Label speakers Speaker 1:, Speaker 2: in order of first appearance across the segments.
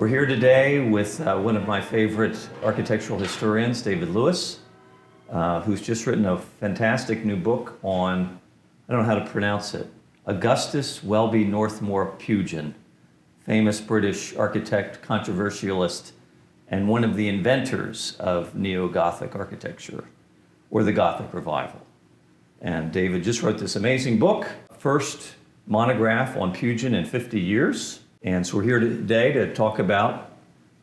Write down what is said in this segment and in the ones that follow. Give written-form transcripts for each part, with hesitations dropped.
Speaker 1: We're here today with one of my favorite architectural historians, David Lewis, who's just written a fantastic new book on, I don't know how to pronounce it, Augustus Welby Northmore Pugin, famous British architect, controversialist, and one of the inventors of neo-Gothic architecture, or the Gothic Revival. And David just wrote this amazing book, first monograph on Pugin in 50 years. And so we're here today to talk about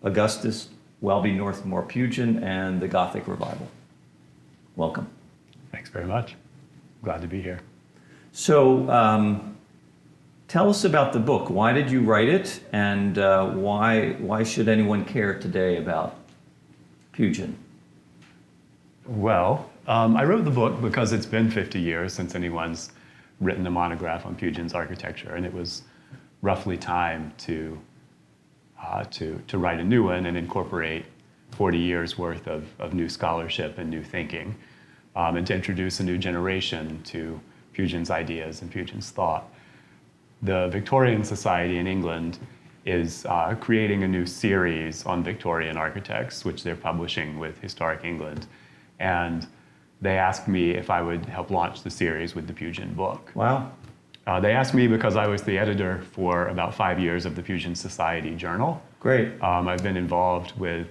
Speaker 1: Augustus Welby Northmore Pugin and the Gothic Revival. Welcome.
Speaker 2: Thanks very much. Glad to be here.
Speaker 1: So tell us about the book. Why did you write it, and why should anyone care today about Pugin?
Speaker 2: Well, I wrote the book because it's been 50 years since anyone's written a monograph on Pugin's architecture, and it was roughly time to write a new one and incorporate 40 years worth of new scholarship and new thinking, and to introduce a new generation to Pugin's ideas and Pugin's thought. The Victorian Society in England is creating a new series on Victorian architects, which they're publishing with Historic England. And they asked me if I would help launch the series with the Pugin book.
Speaker 1: Wow.
Speaker 2: They asked me because I was the editor for about 5 years of the Pugin Society Journal.
Speaker 1: Great.
Speaker 2: I've been involved with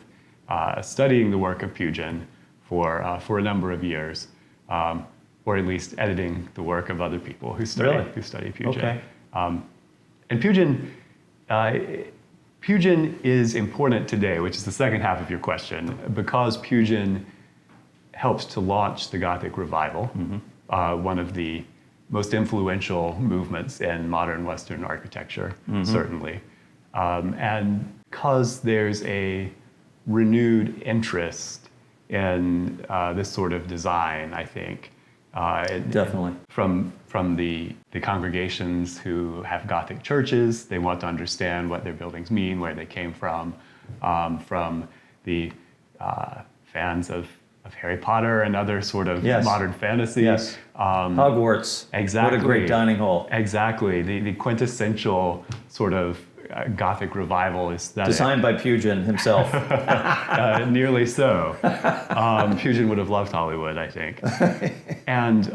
Speaker 2: studying the work of Pugin for a number of years, or at least editing the work of other people who study Pugin.
Speaker 1: Okay.
Speaker 2: And Pugin is important today, which is the second half of your question, because Pugin helps to launch the Gothic Revival, one of the most influential movements in modern Western architecture, certainly. And because there's a renewed interest in this sort of design, I think.
Speaker 1: Definitely.
Speaker 2: From the congregations who have Gothic churches, they want to understand what their buildings mean, where they came from the fans of Harry Potter and other sort of modern fantasy.
Speaker 1: Yes. Hogwarts.
Speaker 2: Exactly.
Speaker 1: What a great dining hall.
Speaker 2: Exactly. The quintessential sort of Gothic Revival aesthetic.
Speaker 1: Designed by Pugin himself.
Speaker 2: Nearly so. Pugin would have loved Hollywood, I think. And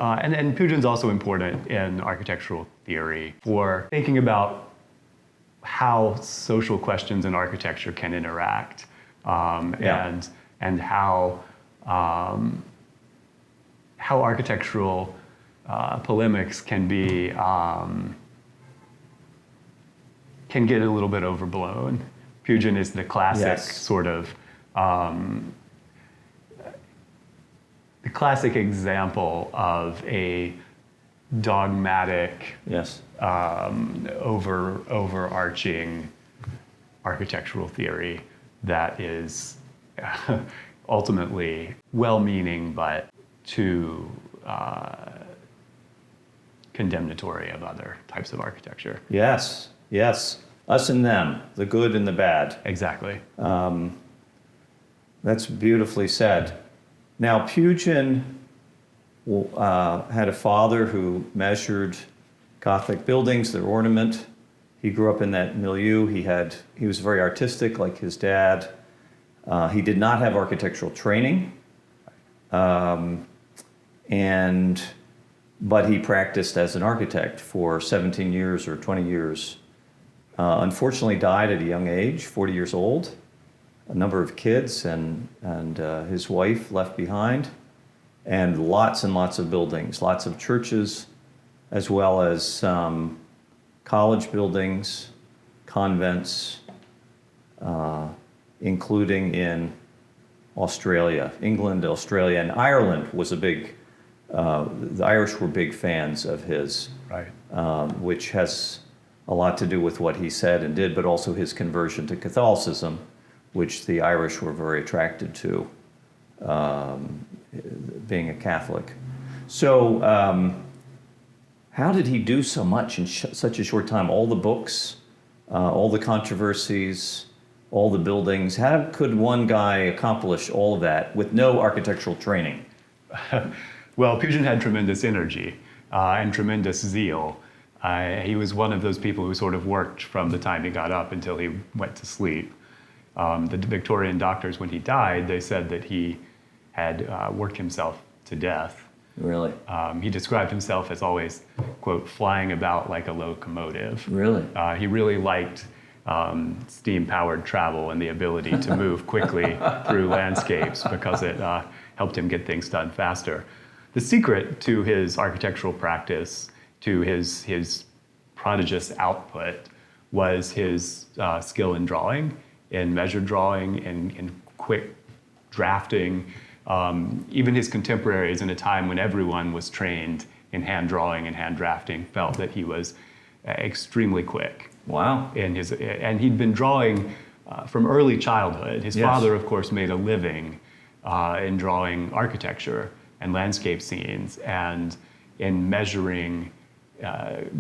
Speaker 2: Pugin's also important in architectural theory for thinking about how social questions in architecture can interact, and how architectural polemics can be can get a little bit overblown. Pugin is the classic sort of the classic example of a dogmatic, overarching architectural theory that is ultimately well-meaning, but too condemnatory of other types of architecture.
Speaker 1: Yes. Us and them, the good and the bad.
Speaker 2: Exactly.
Speaker 1: That's beautifully said. Now, Pugin had a father who measured Gothic buildings, their ornament. He grew up in that milieu. He was very artistic, like his dad. He did not have architectural training, but he practiced as an architect for 17 years or 20 years. Unfortunately died at a young age, 40 years old, a number of kids and his wife left behind, and lots of buildings, lots of churches, as well as college buildings, convents, including in Australia. England, Australia, and Ireland was a big, the Irish were big fans of his, which has a lot to do with what he said and did, but also his conversion to Catholicism, which the Irish were very attracted to, being a Catholic. So how did he do so much in such a short time? All the books, all the controversies, all the buildings. How could one guy accomplish all of that with no architectural training?
Speaker 2: Well, Pugin had tremendous energy and tremendous zeal. He was one of those people who sort of worked from the time he got up until he went to sleep. The Victorian doctors, when he died, they said that he had worked himself to death.
Speaker 1: Really?
Speaker 2: He described himself as always, quote, flying about like a locomotive.
Speaker 1: Really?
Speaker 2: He really liked steam-powered travel and the ability to move quickly through landscapes because it helped him get things done faster. The secret to his architectural practice, to his prodigious output, was his skill in drawing, in measured drawing, in quick drafting. Even his contemporaries, in a time when everyone was trained in hand drawing and hand drafting, felt that he was extremely quick.
Speaker 1: Wow.
Speaker 2: And he'd been drawing from early childhood. His
Speaker 1: Yes.
Speaker 2: father, of course, made a living in drawing architecture and landscape scenes, and in measuring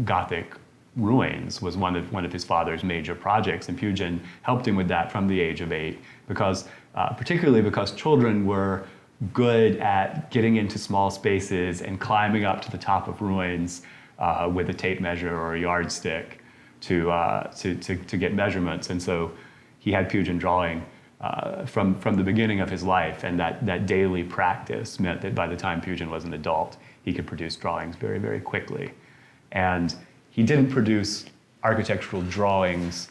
Speaker 2: Gothic ruins was one of his father's major projects. And Pugin helped him with that from the age of 8, because particularly because children were good at getting into small spaces and climbing up to the top of ruins with a tape measure or a yardstick to get measurements. And so he had Pugin drawing from the beginning of his life, and that daily practice meant that by the time Pugin was an adult, he could produce drawings very, very quickly. And he didn't produce architectural drawings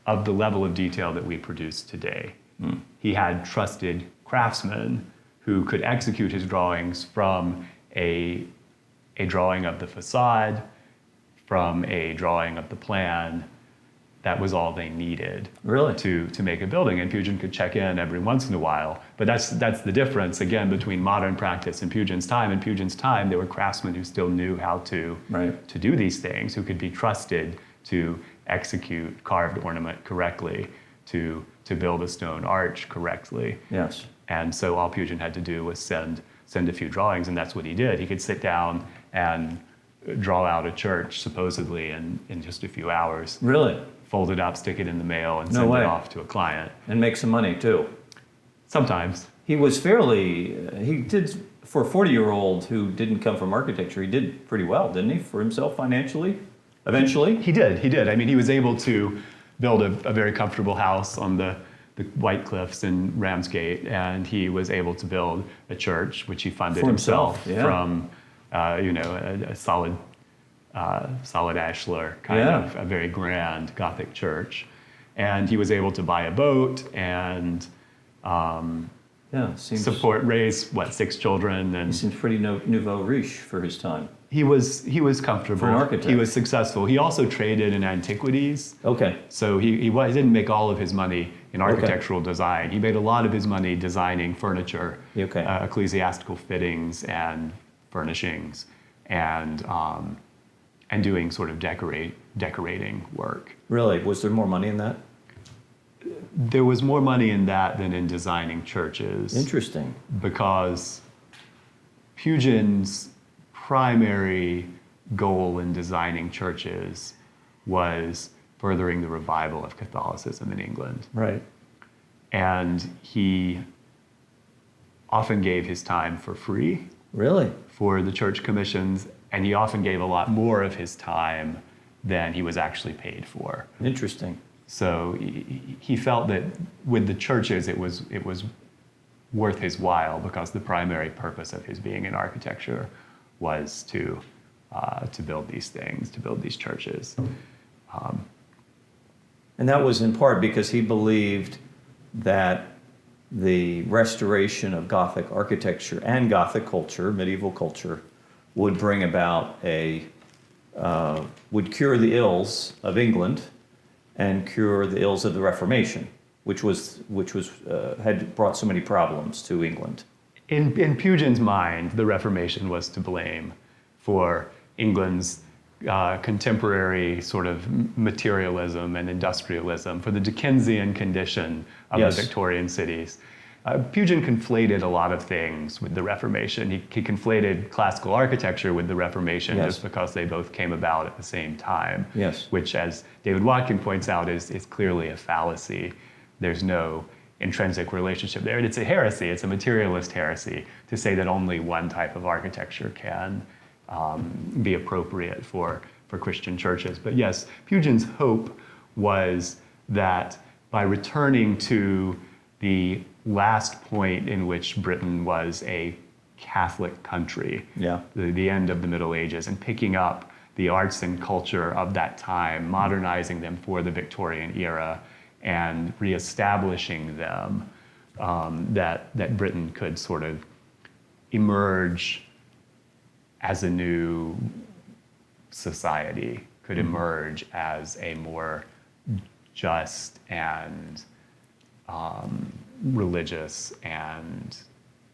Speaker 2: of the level of detail that we produce today. He had trusted craftsmen who could execute his drawings from a drawing of the facade, from a drawing of the plan. That was all they needed.
Speaker 1: Really?
Speaker 2: To make a building. And Pugin could check in every once in a while. But that's the difference, again, between modern practice and Pugin's time. In Pugin's time, there were craftsmen who still knew how to do these things, who could be trusted to execute carved ornament correctly, to build a stone arch correctly.
Speaker 1: Yes.
Speaker 2: And so all Pugin had to do was send a few drawings, and that's what he did. He could sit down and draw out a church, supposedly, in just a few hours.
Speaker 1: Really?
Speaker 2: Fold it up, stick it in the mail, and
Speaker 1: No
Speaker 2: send
Speaker 1: way.
Speaker 2: it off to a client.
Speaker 1: And make some money too.
Speaker 2: Sometimes.
Speaker 1: He was he did, for a 40-year-old who didn't come from architecture, he did pretty well, didn't he, for himself financially, eventually?
Speaker 2: He did. I mean, he was able to build a very comfortable house on the White Cliffs in Ramsgate, and he was able to build a church, which he funded
Speaker 1: For himself,
Speaker 2: from, a solid ashlar, kind of a very grand Gothic church. And he was able to buy a boat and raise 6 children, and
Speaker 1: He seems pretty nouveau riche for his time.
Speaker 2: he was comfortable.
Speaker 1: For an architect.
Speaker 2: He was successful. He also traded in antiquities.
Speaker 1: Okay.
Speaker 2: So he didn't make all of his money in architectural design. He made a lot of his money designing furniture, ecclesiastical fittings and furnishings, and doing sort of decorating work.
Speaker 1: Really? Was there more money in that?
Speaker 2: There was more money in that than in designing churches.
Speaker 1: Interesting.
Speaker 2: Because Pugin's primary goal in designing churches was furthering the revival of Catholicism in England.
Speaker 1: Right.
Speaker 2: And he often gave his time for free.
Speaker 1: Really?
Speaker 2: For the church commissions, and he often gave a lot more of his time than he was actually paid for.
Speaker 1: Interesting.
Speaker 2: So he felt that with the churches, it was worth his while, because the primary purpose of his being in architecture was to build these things, to build these churches.
Speaker 1: And that was in part because he believed that the restoration of Gothic architecture and Gothic culture, medieval culture, would bring about would cure the ills of England and cure the ills of the Reformation, which had brought so many problems to England.
Speaker 2: In Pugin's mind, the Reformation was to blame for England's contemporary sort of materialism and industrialism, for the Dickensian condition of the Victorian cities. Pugin conflated a lot of things with the Reformation. He conflated classical architecture with the Reformation just because they both came about at the same time, which, as David Watkin points out, is clearly a fallacy. There's no intrinsic relationship there. It's a heresy. It's a materialist heresy to say that only one type of architecture can be appropriate for Christian churches. But yes, Pugin's hope was that by returning to the last point in which Britain was a Catholic country,
Speaker 1: Yeah.
Speaker 2: the end of the Middle Ages, and picking up the arts and culture of that time, modernizing them for the Victorian era, and reestablishing them, that Britain could sort of emerge as a new society, could emerge as a more just and religious and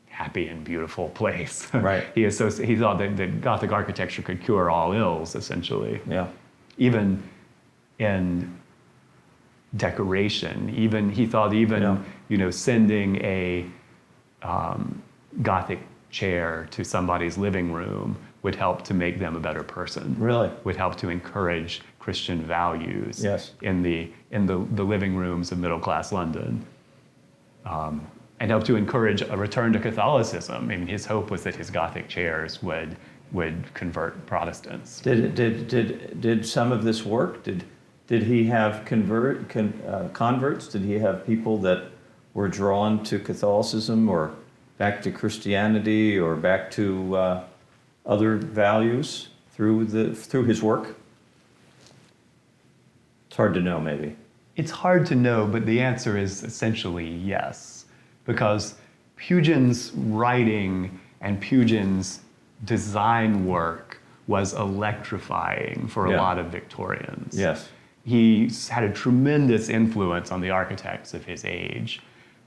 Speaker 2: happy and beautiful place.
Speaker 1: Right.
Speaker 2: He thought that Gothic architecture could cure all ills, essentially.
Speaker 1: Yeah.
Speaker 2: Even in decoration, he thought sending a Gothic chair to somebody's living room would help to make them a better person.
Speaker 1: Really?
Speaker 2: Would help to encourage Christian values.
Speaker 1: Yes.
Speaker 2: in the living rooms of middle class London. And help to encourage a return to Catholicism. I mean, his hope was that his Gothic chairs would convert Protestants.
Speaker 1: Did some of this work? Did he have converts? Did he have people that were drawn to Catholicism or back to Christianity or back to other values through his work? It's hard to know, maybe.
Speaker 2: It's hard to know, but the answer is essentially yes, because Pugin's writing and Pugin's design work was electrifying for a
Speaker 1: Yeah.
Speaker 2: lot of Victorians.
Speaker 1: Yes.
Speaker 2: He had a tremendous influence on the architects of his age,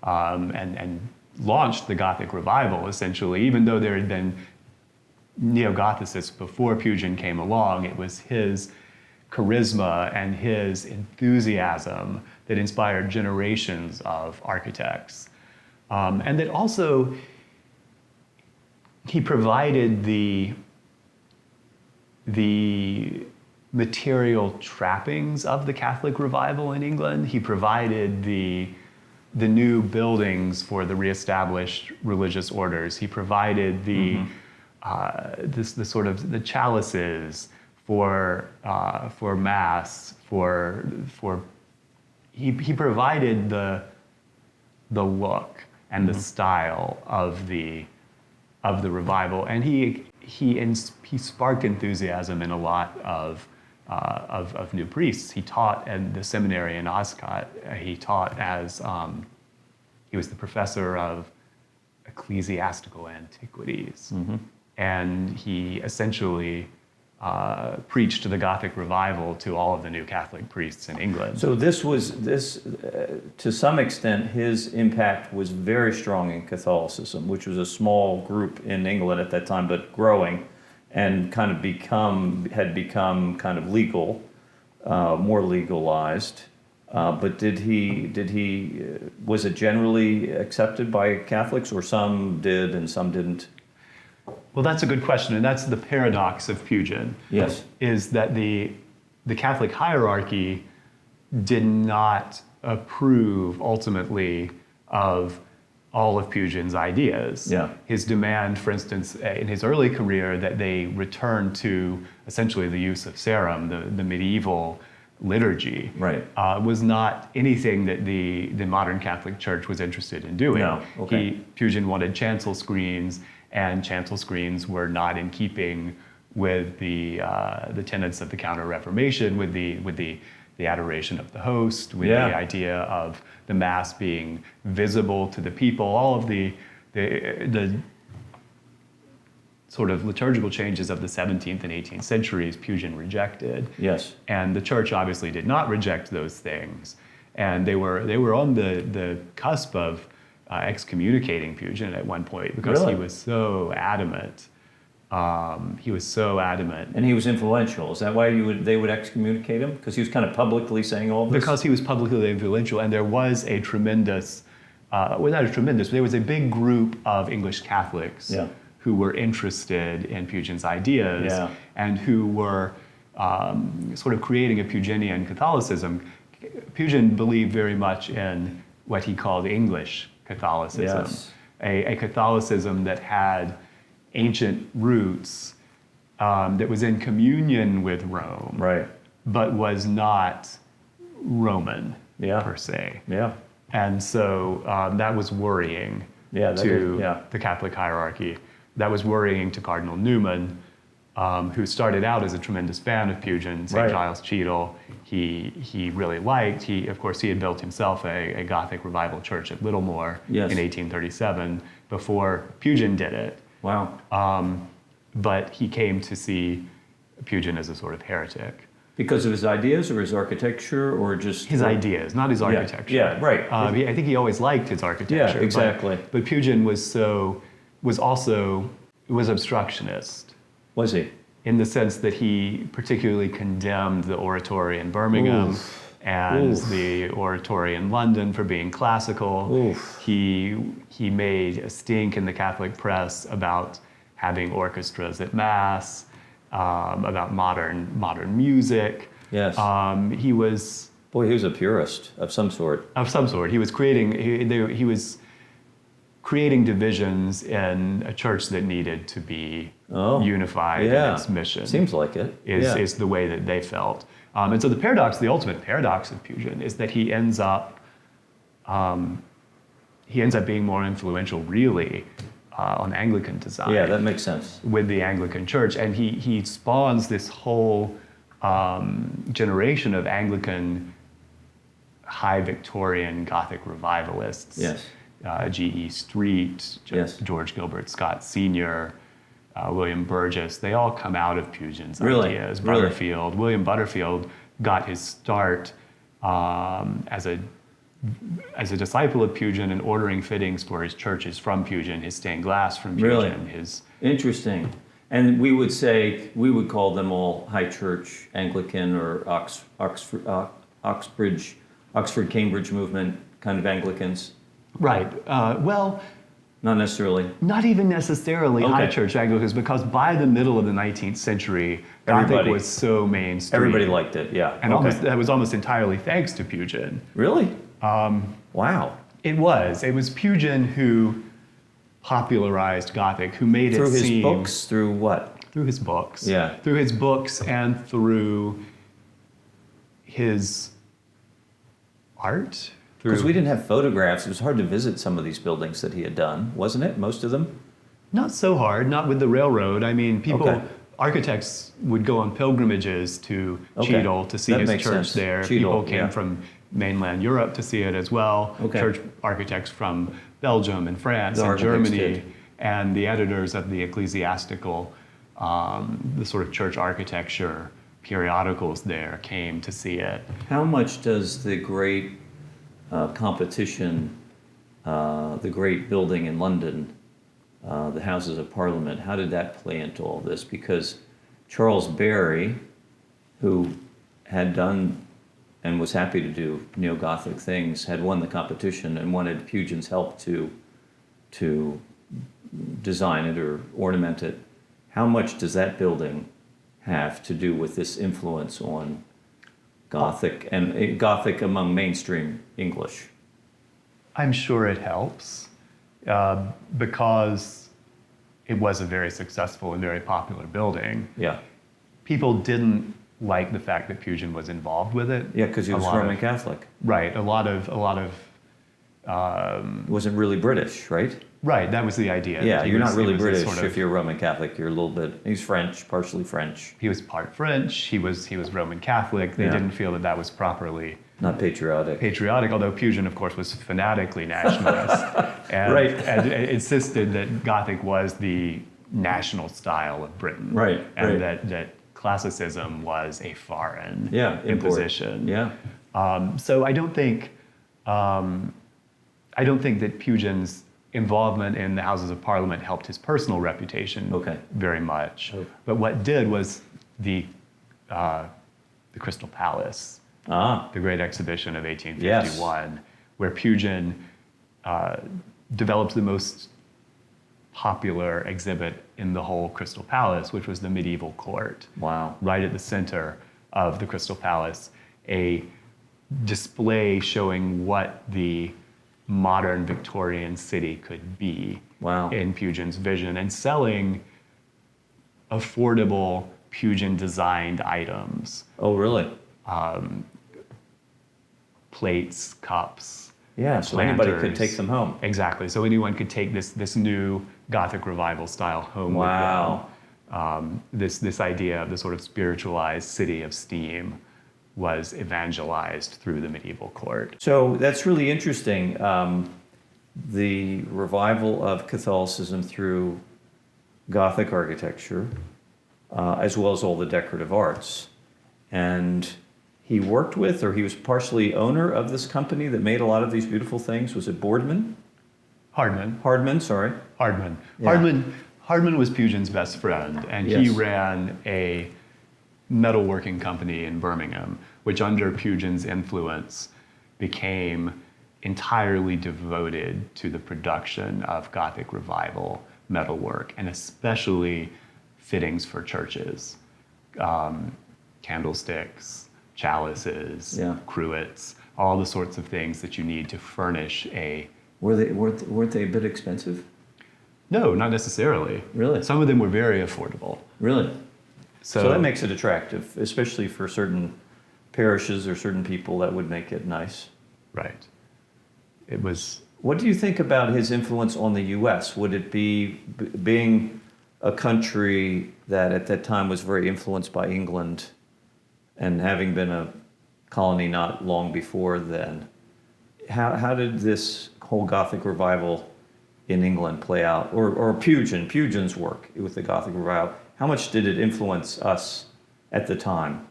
Speaker 2: and launched the Gothic Revival, essentially. Even though there had been neo-Gothicists before Pugin came along, it was his charisma and his enthusiasm that inspired generations of architects. And that also, he provided the material trappings of the Catholic Revival in England. He provided the new buildings for the reestablished religious orders. He provided the the chalices for mass. He provided the look and the style of the revival, and he sparked enthusiasm in a lot of new priests. He taught at the seminary in Oscott. He taught as he was the professor of ecclesiastical antiquities, and he essentially preached the Gothic Revival to all of the new Catholic priests in England.
Speaker 1: So to some extent, his impact was very strong in Catholicism, which was a small group in England at that time, but growing, and had become kind of legal, more legalized. But was it generally accepted by Catholics, or some did and some didn't?
Speaker 2: Well, that's a good question, and that's the paradox of Pugin.
Speaker 1: Yes.
Speaker 2: Is that the Catholic hierarchy did not approve ultimately of all of Pugin's ideas.
Speaker 1: Yeah.
Speaker 2: His demand, for instance, in his early career, that they return to essentially the use of Sarum, the medieval liturgy,
Speaker 1: Right.
Speaker 2: Was not anything that the modern Catholic Church was interested in doing.
Speaker 1: No. Okay.
Speaker 2: Pugin wanted chancel screens, and chancel screens were not in keeping with the tenets of the Counter-Reformation, with the adoration of the host, with
Speaker 1: Yeah.
Speaker 2: the idea of the Mass being visible to the people. All of the sort of liturgical changes of the 17th and 18th centuries, Pugin rejected.
Speaker 1: Yes.
Speaker 2: And the church obviously did not reject those things. And they were on the cusp of excommunicating Pugin at one point, because
Speaker 1: Really?
Speaker 2: he was so adamant. And he
Speaker 1: was influential. Is that why they would excommunicate him? Because he was kind of publicly saying all this?
Speaker 2: Because he was publicly influential, and there was a tremendous, there was a big group of English Catholics
Speaker 1: Yeah.
Speaker 2: who were interested in Pugin's ideas,
Speaker 1: Yeah.
Speaker 2: and who were sort of creating a Puginian Catholicism. Pugin believed very much in what he called English Catholicism,
Speaker 1: Yes.
Speaker 2: a Catholicism that had ancient roots, that was in communion with Rome,
Speaker 1: Right.
Speaker 2: but was not Roman.
Speaker 1: Yeah.
Speaker 2: per se.
Speaker 1: Yeah.
Speaker 2: And so that was worrying
Speaker 1: Yeah, that
Speaker 2: to
Speaker 1: is, yeah.
Speaker 2: the Catholic hierarchy. That was worrying to Cardinal Newman, who started out as a tremendous fan of Pugin, St.
Speaker 1: Right.
Speaker 2: Giles Cheadle. He really liked. Of course, he had built himself a Gothic Revival church at Littlemore
Speaker 1: Yes.
Speaker 2: in 1837 before Pugin did it.
Speaker 1: Wow.
Speaker 2: But he came to see Pugin as a sort of heretic.
Speaker 1: Because of his ideas or his architecture or just...
Speaker 2: His ideas, not his architecture.
Speaker 1: Yeah, right.
Speaker 2: I think he always liked his architecture.
Speaker 1: Yeah, exactly.
Speaker 2: But Pugin was obstructionist
Speaker 1: Was he?
Speaker 2: in the sense that he particularly condemned the oratory in Birmingham and the oratory in London for being classical. He made a stink in the Catholic press about having orchestras at Mass, about modern music.
Speaker 1: Yes.
Speaker 2: He was
Speaker 1: Boy, he was a purist of some sort.
Speaker 2: He was creating divisions in a church that needed to be unified in its mission.
Speaker 1: Seems like it.
Speaker 2: Is the way that they felt. And so the ultimate paradox of Pugin is that he ends up being more influential, really, on Anglican design.
Speaker 1: Yeah, that makes sense.
Speaker 2: With the Anglican Church, and he spawns this whole generation of Anglican high Victorian Gothic revivalists.
Speaker 1: Yes.
Speaker 2: G.E. Street,
Speaker 1: Yes.
Speaker 2: George Gilbert Scott Sr., William Burgess, they all come out of Pugin's
Speaker 1: Really?
Speaker 2: ideas.
Speaker 1: Really?
Speaker 2: Butterfield, William Butterfield got his start as a disciple of Pugin and ordering fittings for his churches from Pugin, his stained glass from Pugin,
Speaker 1: Really?
Speaker 2: his...
Speaker 1: Interesting. And we would call them all high church, Anglican or Oxford, Cambridge movement kind of Anglicans.
Speaker 2: Right. Well,
Speaker 1: Not necessarily.
Speaker 2: not even necessarily
Speaker 1: Okay.
Speaker 2: high church Anglicans, because by the middle of the 19th century, Gothic
Speaker 1: Everybody.
Speaker 2: was so mainstream.
Speaker 1: Everybody liked it, yeah.
Speaker 2: And
Speaker 1: Okay.
Speaker 2: that was almost entirely thanks to Pugin.
Speaker 1: Really? Wow.
Speaker 2: It was Pugin who popularized Gothic, who made
Speaker 1: Through
Speaker 2: it
Speaker 1: his
Speaker 2: seem...
Speaker 1: books, through what?
Speaker 2: Through his books.
Speaker 1: Yeah.
Speaker 2: Through his books and through his art.
Speaker 1: Because we didn't have photographs. It was hard to visit some of these buildings that he had done, wasn't it? Most of them?
Speaker 2: Not so hard, not with the railroad. I mean,
Speaker 1: Okay.
Speaker 2: architects would go on pilgrimages to
Speaker 1: Okay.
Speaker 2: Cheadle to see
Speaker 1: That
Speaker 2: his
Speaker 1: makes
Speaker 2: church
Speaker 1: sense.
Speaker 2: there.
Speaker 1: Cheadle,
Speaker 2: People came
Speaker 1: yeah.
Speaker 2: from mainland Europe to see it as well.
Speaker 1: Okay.
Speaker 2: Church architects from Belgium and France
Speaker 1: The
Speaker 2: and
Speaker 1: architects
Speaker 2: Germany.
Speaker 1: did.
Speaker 2: And the editors of the ecclesiastical, the sort of church architecture periodicals there came to see it.
Speaker 1: How much does the great competition, the great building in London, the Houses of Parliament, how did that play into all this? Because Charles Barry, who had done and was happy to do neo-Gothic things, had won the competition and wanted Pugin's help to design it or ornament it. How much does that building have to do with this influence on Gothic and Gothic among mainstream English?
Speaker 2: I'm sure it helps because it was a very successful and very popular building.
Speaker 1: Yeah.
Speaker 2: People didn't like the fact that Pugin was involved with it.
Speaker 1: Yeah, because he was Roman Catholic.
Speaker 2: Right. A lot of.
Speaker 1: He wasn't really British, right?
Speaker 2: Right. That was the idea.
Speaker 1: Yeah,
Speaker 2: He
Speaker 1: you're
Speaker 2: was-
Speaker 1: not
Speaker 2: he
Speaker 1: really
Speaker 2: was a
Speaker 1: British
Speaker 2: sort of-
Speaker 1: if you're Roman Catholic. You're a little bit. He's French, partially French.
Speaker 2: He was part French. He was Roman Catholic. They
Speaker 1: Yeah.
Speaker 2: didn't feel that was properly
Speaker 1: Not patriotic.
Speaker 2: patriotic. Although Pugin, of course, was fanatically nationalist and,
Speaker 1: Right.
Speaker 2: and insisted that Gothic was the national style of Britain.
Speaker 1: Right,
Speaker 2: And
Speaker 1: right.
Speaker 2: that classicism was a foreign
Speaker 1: Yeah,
Speaker 2: imposition.
Speaker 1: Yeah.
Speaker 2: So I don't think that Pugin's involvement in the Houses of Parliament helped his personal reputation very much.
Speaker 1: Okay.
Speaker 2: But what did was the Crystal Palace, the great exhibition of 1851, where Pugin developed the most popular exhibit in the whole Crystal Palace, which was the medieval court.
Speaker 1: Wow.
Speaker 2: Right at the center of the Crystal Palace, a display showing what the modern Victorian city could be in Pugin's vision, and selling affordable Pugin-designed items.
Speaker 1: Oh, really?
Speaker 2: plates, cups.
Speaker 1: Yeah, so anybody could
Speaker 2: planters.
Speaker 1: take them home.
Speaker 2: Exactly. So anyone could take this new Gothic Revival style home
Speaker 1: Wow.
Speaker 2: with them. This idea of the sort of spiritualized city of steam was evangelized through the medieval court.
Speaker 1: So that's really interesting. The revival of Catholicism through Gothic architecture, as well as all the decorative arts. And he worked with, or he was partially owner of this company that made a lot of these beautiful things. Was it Boardman? Hardman, sorry.
Speaker 2: Hardman.
Speaker 1: Yeah.
Speaker 2: Hardman was Pugin's best friend, and he
Speaker 1: Yes.
Speaker 2: ran a metalworking company in Birmingham, which under Pugin's influence became entirely devoted to the production of Gothic Revival metalwork, and especially fittings for churches, candlesticks, chalices,
Speaker 1: Yeah.
Speaker 2: cruets, all the sorts of things that you need to furnish a...
Speaker 1: Weren't they a bit expensive?
Speaker 2: No, not necessarily.
Speaker 1: Really?
Speaker 2: Some of them were very affordable.
Speaker 1: Really?
Speaker 2: So,
Speaker 1: So that makes it attractive, especially for certain parishes or certain people. That would make it nice.
Speaker 2: right. It was...
Speaker 1: What do you think about his influence on the U.S.? Would it be, being a country that at that time was very influenced by England and having been a colony not long before then, how did this whole Gothic revival in England play out? Or Pugin's work with the Gothic revival, how much did it influence us at the time?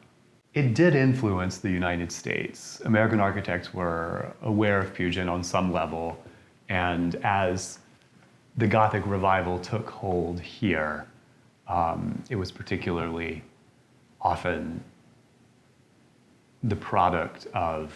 Speaker 2: It did influence the United States. American architects were aware of Pugin on some level, and as the Gothic revival took hold here, it was particularly often the product of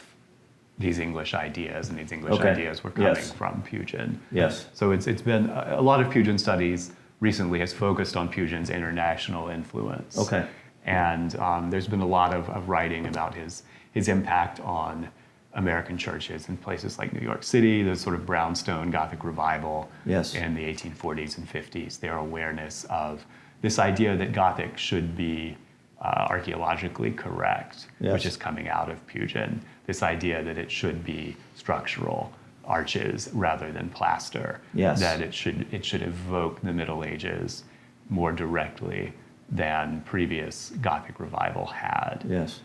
Speaker 2: these English ideas, and these English
Speaker 1: Okay.
Speaker 2: ideas were coming
Speaker 1: Yes.
Speaker 2: from Pugin.
Speaker 1: Yes.
Speaker 2: So it's been a lot of Pugin studies recently has focused on Pugin's international influence.
Speaker 1: Okay.
Speaker 2: And there's been a lot of writing about his impact on American churches in places like New York City, the sort of brownstone Gothic revival
Speaker 1: Yes.
Speaker 2: in the 1840s and 50s, their awareness of this idea that Gothic should be archaeologically correct,
Speaker 1: Yes.
Speaker 2: which is coming out of Pugin. This idea that it should be structural arches rather than plaster.
Speaker 1: Yes.
Speaker 2: That it should evoke the Middle Ages more directly than previous Gothic revival had.
Speaker 1: Yes.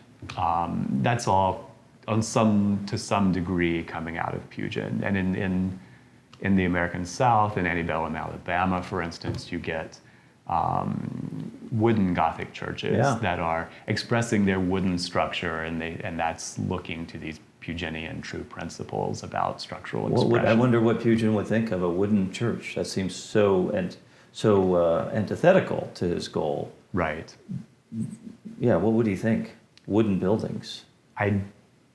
Speaker 2: That's all to some degree coming out of Pugin. And in the American South, in Antebellum, Alabama, for instance, you get wooden Gothic churches
Speaker 1: Yeah.
Speaker 2: that are expressing their wooden structure, and that's looking to these Puginian true principles about structural expression.
Speaker 1: I wonder what Pugin would think of a wooden church. That seems so antithetical to his goal.
Speaker 2: Right.
Speaker 1: Yeah, what would he think? Wooden buildings,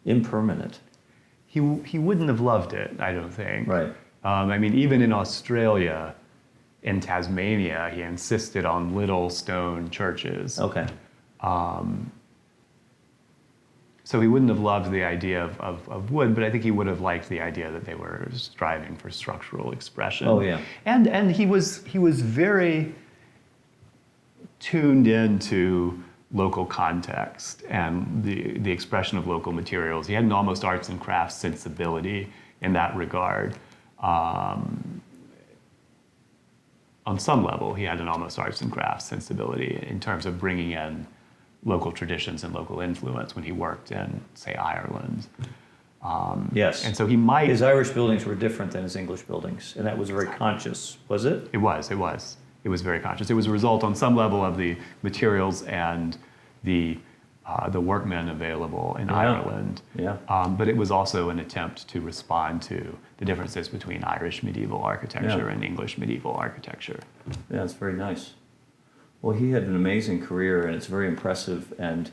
Speaker 1: impermanent.
Speaker 2: He wouldn't have loved it, I don't think.
Speaker 1: Right.
Speaker 2: I mean, even in Australia, in Tasmania, he insisted on little stone churches.
Speaker 1: Okay.
Speaker 2: So he wouldn't have loved the idea of wood, but I think he would have liked the idea that they were striving for structural expression.
Speaker 1: Oh, yeah.
Speaker 2: And he was very tuned into local context and the expression of local materials. He had an almost arts and crafts sensibility in that regard. On some level, he had an almost arts and crafts sensibility in terms of bringing in local traditions and local influence when he worked in, say, Ireland.
Speaker 1: Yes.
Speaker 2: And so he might...
Speaker 1: His Irish buildings were different than his English buildings, and that was very conscious, was it?
Speaker 2: It was. It was very conscious. It was a result on some level of the materials and the workmen available in Ireland.
Speaker 1: Yeah.
Speaker 2: But it was also an attempt to respond to the differences between Irish medieval architecture and English medieval architecture.
Speaker 1: Yeah, it's very nice. Well, he had an amazing career, and it's very impressive. And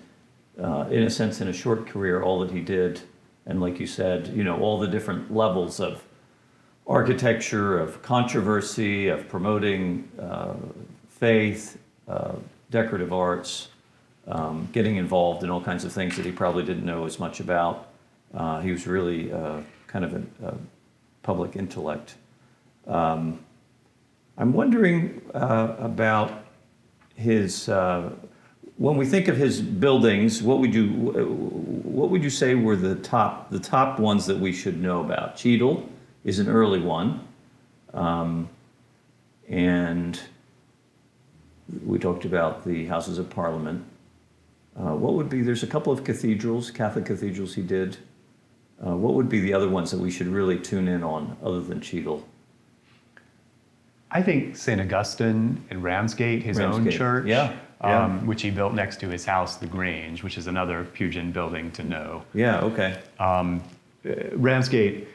Speaker 1: in a sense, in a short career, all that he did, and like you said, all the different levels of architecture, of controversy, of promoting faith, decorative arts, getting involved in all kinds of things that he probably didn't know as much about. He was really kind of a public intellect. I'm wondering about his, when we think of his buildings, what what would you say were the top ones that we should know about? Cheadle is an early one, and we talked about the Houses of Parliament. What would be? There's a couple of cathedrals, Catholic cathedrals he did. What would be the other ones that we should really tune in on, other than Cheadle?
Speaker 2: I think St. Augustine in Ramsgate, his own
Speaker 1: Ramsgate.
Speaker 2: church,
Speaker 1: Yeah.
Speaker 2: which he built next to his house, the Grange, which is another Pugin building to know.
Speaker 1: Yeah. Okay.
Speaker 2: Ramsgate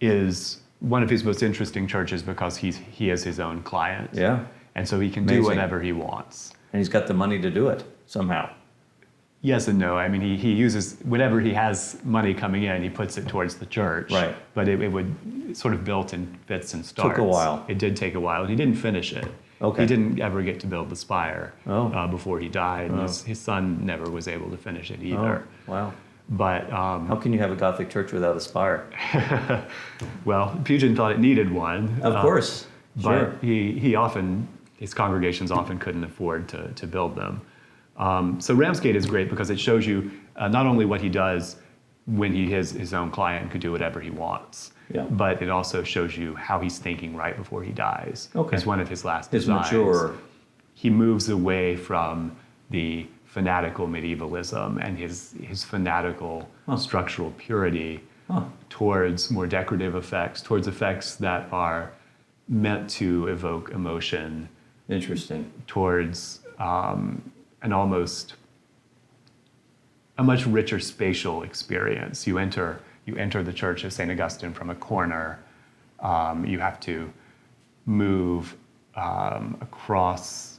Speaker 2: is one of his most interesting churches because he is his own client.
Speaker 1: Yeah.
Speaker 2: And so he can
Speaker 1: Amazing.
Speaker 2: do whatever he wants.
Speaker 1: And he's got the money to do it somehow.
Speaker 2: Yes and no. I mean, he uses, whenever he has money coming in, he puts it towards the church.
Speaker 1: Right.
Speaker 2: But it would sort of built in fits and starts.
Speaker 1: Took a while.
Speaker 2: It did take a while. And he didn't finish it.
Speaker 1: Okay.
Speaker 2: He didn't ever get to build the spire before he died.
Speaker 1: Oh.
Speaker 2: His son never was able to finish it either.
Speaker 1: Oh, wow.
Speaker 2: But,
Speaker 1: How can you have a Gothic church without a spire?
Speaker 2: well, Pugin thought it needed one.
Speaker 1: Of course.
Speaker 2: But
Speaker 1: Sure.
Speaker 2: his congregations often couldn't afford to build them. So Ramsgate is great because it shows you not only what he does when he is his own client and could do whatever he wants,
Speaker 1: Yeah.
Speaker 2: but it also shows you how he's thinking right before he dies.
Speaker 1: Okay.
Speaker 2: It's one of his last
Speaker 1: His
Speaker 2: designs.
Speaker 1: mature.
Speaker 2: He moves away from the fanatical medievalism and his fanatical structural purity towards more decorative effects, towards effects that are meant to evoke emotion,
Speaker 1: Interesting.
Speaker 2: towards a much richer spatial experience. You enter the Church of St. Augustine from a corner. You have to move across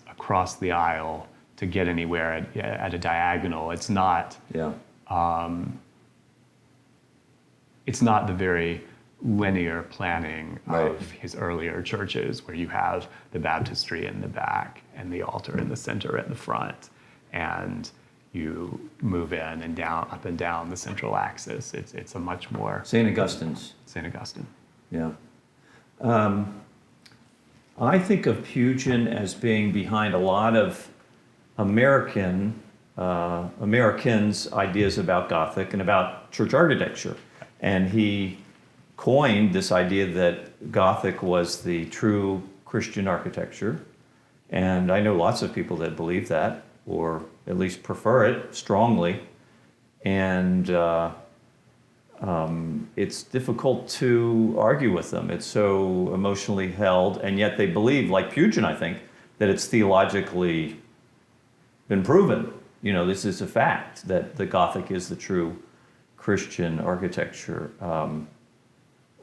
Speaker 2: the aisle to get anywhere at a diagonal. It's not
Speaker 1: Yeah.
Speaker 2: it's not the very linear planning
Speaker 1: Right.
Speaker 2: of his earlier churches, where you have the baptistry in the back and the altar in the center at the front, and you move in and down, up and down the central axis. It's a much more
Speaker 1: St. Augustine's.
Speaker 2: St. Augustine.
Speaker 1: Yeah. I think of Pugin as being behind a lot of Americans' ideas about Gothic and about church architecture. And he coined this idea that Gothic was the true Christian architecture. And I know lots of people that believe that, or at least prefer it strongly. And it's difficult to argue with them. It's so emotionally held, and yet they believe, like Pugin, I think, that it's theologically been proven. You know, this is a fact, that the Gothic is the true Christian architecture.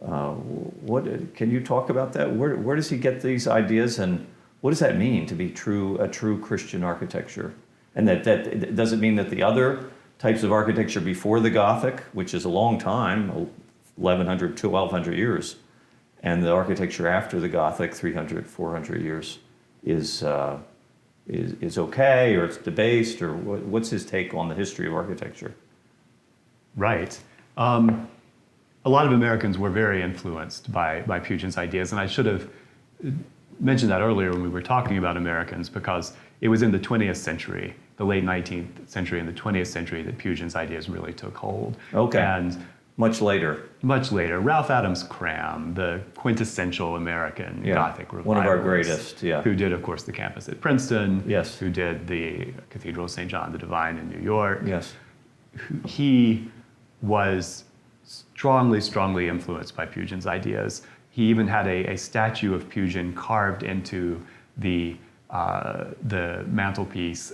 Speaker 1: What can you talk about that? Where does he get these ideas, and what does that mean to be a true Christian architecture? And that does it mean that the other types of architecture before the Gothic, which is a long time, 1100, 1200 years, and the architecture after the Gothic, 300, 400 years, is okay, or it's debased, or what's his take on the history of architecture?
Speaker 2: Right. A lot of Americans were very influenced by Pugin's ideas, and I should have mentioned that earlier when we were talking about Americans, because it was in the 20th century, the late 19th century and the 20th century, that Pugin's ideas really took hold.
Speaker 1: Okay.
Speaker 2: And
Speaker 1: Much later.
Speaker 2: Ralph Adams Cram, the quintessential American Gothic revivalist.
Speaker 1: One of our greatest, yeah.
Speaker 2: Who did, of course, the campus at Princeton.
Speaker 1: Yes.
Speaker 2: Who did the Cathedral of St. John the Divine in New York.
Speaker 1: Yes.
Speaker 2: He was strongly influenced by Pugin's ideas. He even had a statue of Pugin carved into the mantelpiece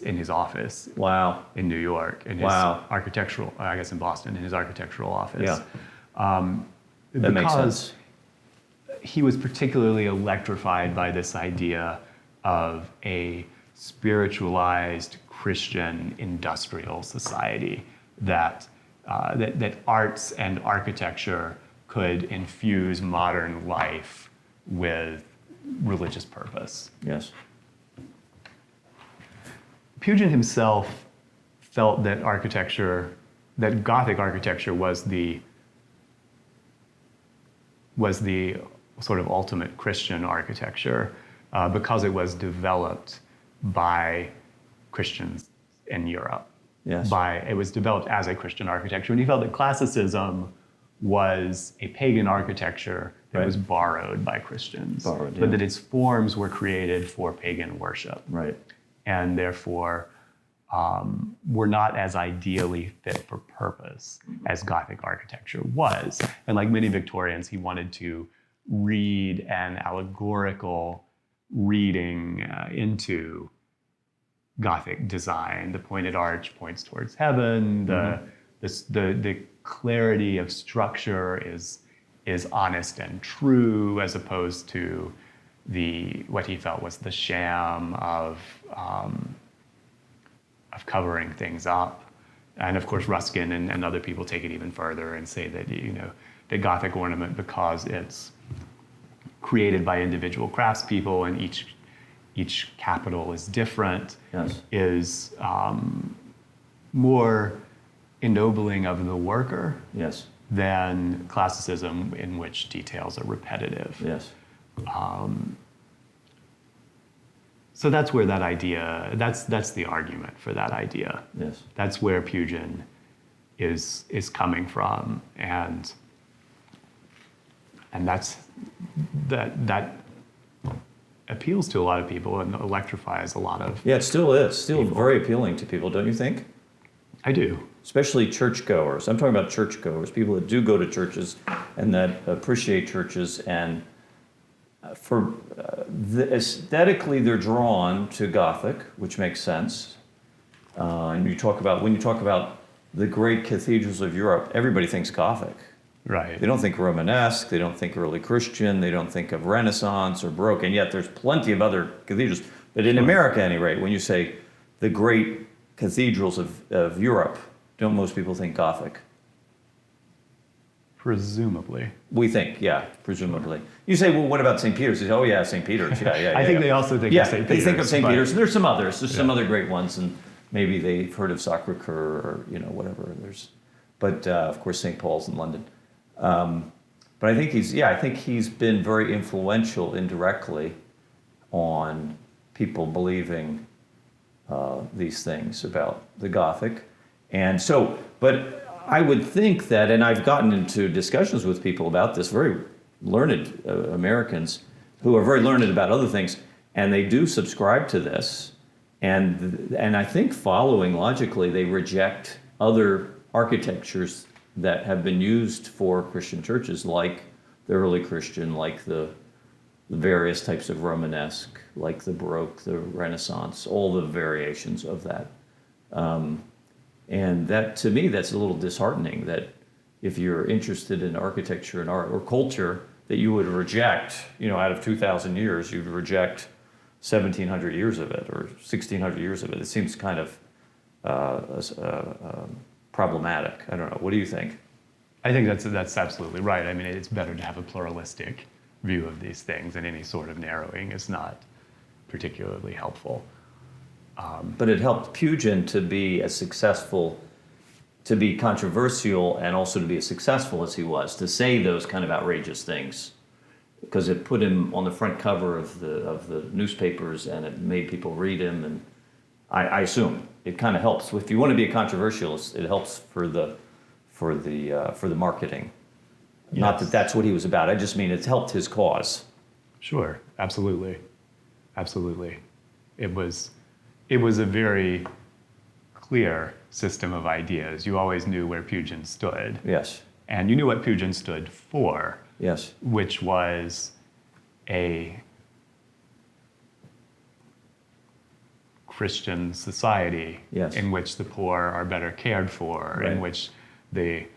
Speaker 2: in his office.
Speaker 1: Wow.
Speaker 2: In New York, in his architectural, I guess in Boston, in his architectural office.
Speaker 1: Yeah. That makes sense.
Speaker 2: He was particularly electrified by this idea of a spiritualized Christian industrial society, that arts and architecture could infuse modern life with religious purpose.
Speaker 1: Yes.
Speaker 2: Pugin himself felt that Gothic architecture was the sort of ultimate Christian architecture because it was developed by Christians in Europe.
Speaker 1: Yes.
Speaker 2: It was developed as a Christian architecture, and he felt that classicism was a pagan architecture that
Speaker 1: Right.
Speaker 2: was borrowed by Christians,
Speaker 1: Borrowed,
Speaker 2: but
Speaker 1: yeah.
Speaker 2: that its forms were created for pagan worship,
Speaker 1: Right.
Speaker 2: and therefore were not as ideally fit for purpose as Gothic architecture was. And like many Victorians, he wanted to read an allegorical reading into Gothic design. The pointed arch points towards heaven. The clarity of structure is honest and true, as opposed to what he felt was the sham of covering things up. And of course, Ruskin and other people take it even further and say that the Gothic ornament, because it's created by individual craftspeople and each capital is different,
Speaker 1: Yes.
Speaker 2: is more ennobling of the worker
Speaker 1: Yes.
Speaker 2: than classicism, in which details are repetitive.
Speaker 1: Yes.
Speaker 2: So that's where that idea, that's the argument for that idea.
Speaker 1: Yes.
Speaker 2: That's where Pugin is coming from, and that appeals to a lot of people and electrifies a lot of.
Speaker 1: Yeah, it still is. Still very appealing to people, don't you think?
Speaker 2: I do.
Speaker 1: Especially churchgoers. I'm talking about churchgoers, people that do go to churches and that appreciate churches, and aesthetically they're drawn to Gothic, which makes sense. And when you talk about the great cathedrals of Europe, everybody thinks Gothic.
Speaker 2: Right.
Speaker 1: They don't think Romanesque, they don't think early Christian, they don't think of Renaissance or Baroque, and yet there's plenty of other cathedrals. But in America, at any rate, when you say the great cathedrals of Europe, don't most people think Gothic?
Speaker 2: Presumably.
Speaker 1: We think, yeah, presumably. You say, well, what about St. Peter's? They say, oh yeah, St. Peter's, yeah.
Speaker 2: I think they also think of St. Peter's.
Speaker 1: They think of St.
Speaker 2: but-
Speaker 1: Peter's. There's some others. There's some other great ones, and maybe they've heard of Sacre-Cœur or whatever. But of course St. Paul's in London. But I think he's been very influential indirectly on people believing these things about the Gothic, and so. But I would think that, and I've gotten into discussions with people about this, very learned Americans who are very learned about other things, and they do subscribe to this, and I think following logically, they reject other architectures that have been used for Christian churches, like the early Christian, like the various types of Romanesque, like the Baroque, the Renaissance, all the variations of that. And that, to me, that's a little disheartening, that if you're interested in architecture and art or culture, that you would reject, out of 2,000 years, you'd reject 1,700 years of it or 1,600 years of it. It seems kind of problematic. I don't know. What do you think?
Speaker 2: I think that's absolutely right. I mean, it's better to have a pluralistic view of these things, and any sort of narrowing is not particularly helpful.
Speaker 1: But it helped Pugin to be as successful, to be controversial, and also to be as successful as he was, to say those kind of outrageous things, because it put him on the front cover of the newspapers, and it made people read him. And I assume it kind of helps. If you want to be a controversialist, it helps for the marketing.
Speaker 2: Yes.
Speaker 1: Not that that's what he was about. I just mean it's helped his cause.
Speaker 2: Sure, absolutely. It was a very clear system of ideas. You always knew where Pugin stood.
Speaker 1: Yes.
Speaker 2: And you knew what Pugin stood for.
Speaker 1: Yes.
Speaker 2: Which was a Christian society.
Speaker 1: Yes.
Speaker 2: In which the poor are better cared for,
Speaker 1: Right.
Speaker 2: in which the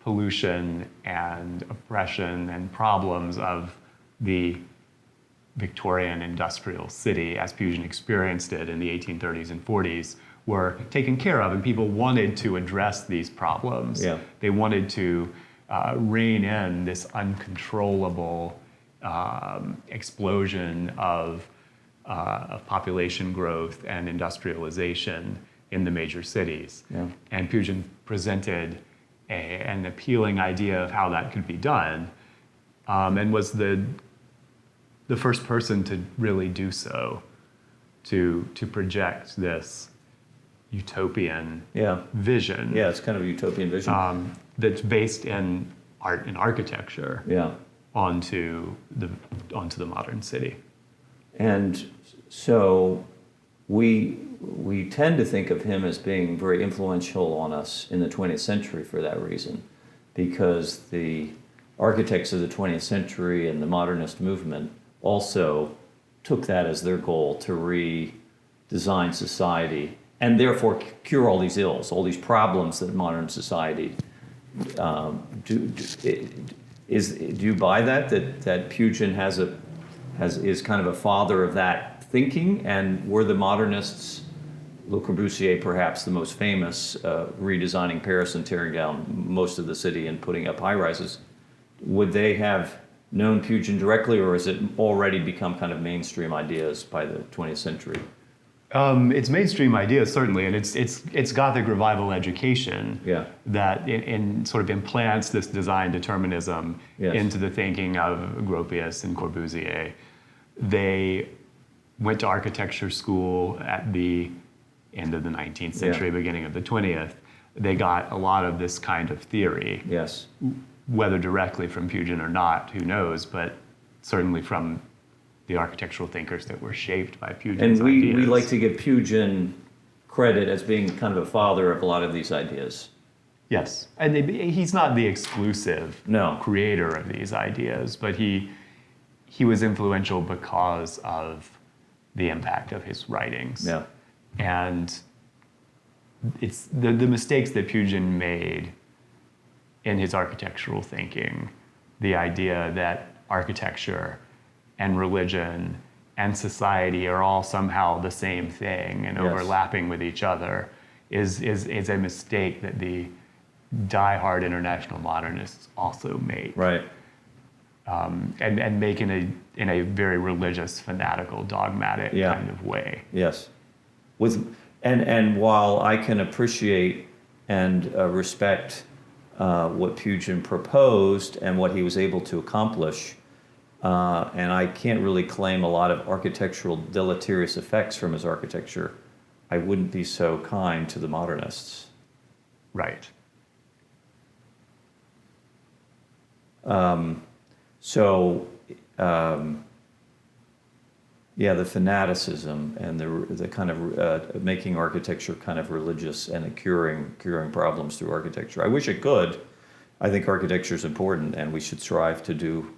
Speaker 2: pollution and oppression and problems of the Victorian industrial city, as Pugin experienced it in the 1830s and 40s, were taken care of, and people wanted to address these problems.
Speaker 1: Yeah.
Speaker 2: They wanted to rein in this uncontrollable explosion of population growth and industrialization in the major cities.
Speaker 1: Yeah.
Speaker 2: And Pugin presented an appealing idea of how that could be done, and was the first person to really do so, to project this, utopian
Speaker 1: Yeah.
Speaker 2: vision.
Speaker 1: Yeah, it's kind of a utopian vision.
Speaker 2: That's based in art and architecture
Speaker 1: Yeah.
Speaker 2: onto the modern city.
Speaker 1: And so we tend to think of him as being very influential on us in the 20th century for that reason, because the architects of the 20th century and the modernist movement also took that as their goal to redesign society and therefore cure all these ills, all these problems that modern society do you buy that Pugin is kind of a father of that thinking, and were the modernists, Le Corbusier perhaps the most famous, redesigning Paris and tearing down most of the city and putting up high-rises, would they have known Pugin directly, or has it already become kind of mainstream ideas by the 20th century?
Speaker 2: It's mainstream ideas, certainly, and it's Gothic Revival education that in sort of implants this design determinism into the thinking of Gropius and Corbusier. They went to architecture school at the end of the 19th century, beginning of the 20th. They got a lot of this kind of theory.
Speaker 1: Yes.
Speaker 2: Whether directly from Pugin or not, who knows, but certainly from the architectural thinkers that were shaped by Pugin's ideas.
Speaker 1: And we like to give Pugin credit as being kind of a father of a lot of these ideas.
Speaker 2: Yes, and he's not the exclusive creator of these ideas, but he was influential because of the impact of his writings.
Speaker 1: Yeah.
Speaker 2: And it's the mistakes that Pugin made in his architectural thinking, the idea that architecture and religion and society are all somehow the same thing and overlapping with each other is a mistake that the diehard international modernists also made.
Speaker 1: Right.
Speaker 2: And make in a very religious, fanatical, dogmatic kind of way.
Speaker 1: Yes. And while I can appreciate and respect what Pugin proposed and what he was able to accomplish, and I can't really claim a lot of architectural deleterious effects from his architecture, I wouldn't be so kind to the modernists.
Speaker 2: Right.
Speaker 1: The fanaticism and the kind of making architecture kind of religious and curing problems through architecture. I wish it could. I think architecture is important, and we should strive to do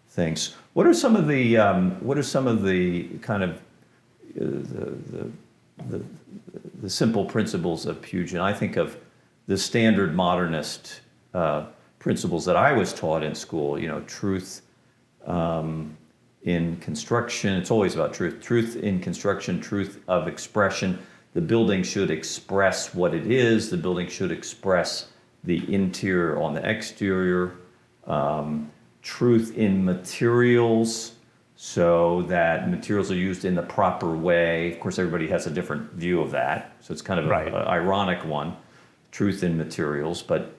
Speaker 1: things. What are some of the kind of the simple principles of Pugin? I think of the standard modernist principles that I was taught in school. Truth in construction. It's always about truth. Truth in construction. Truth of expression. The building should express what it is. The building should express the interior on the exterior. Truth in materials, so that materials are used in the proper way. Of course, everybody has a different view of that, so it's kind of an ironic one. Truth in materials, but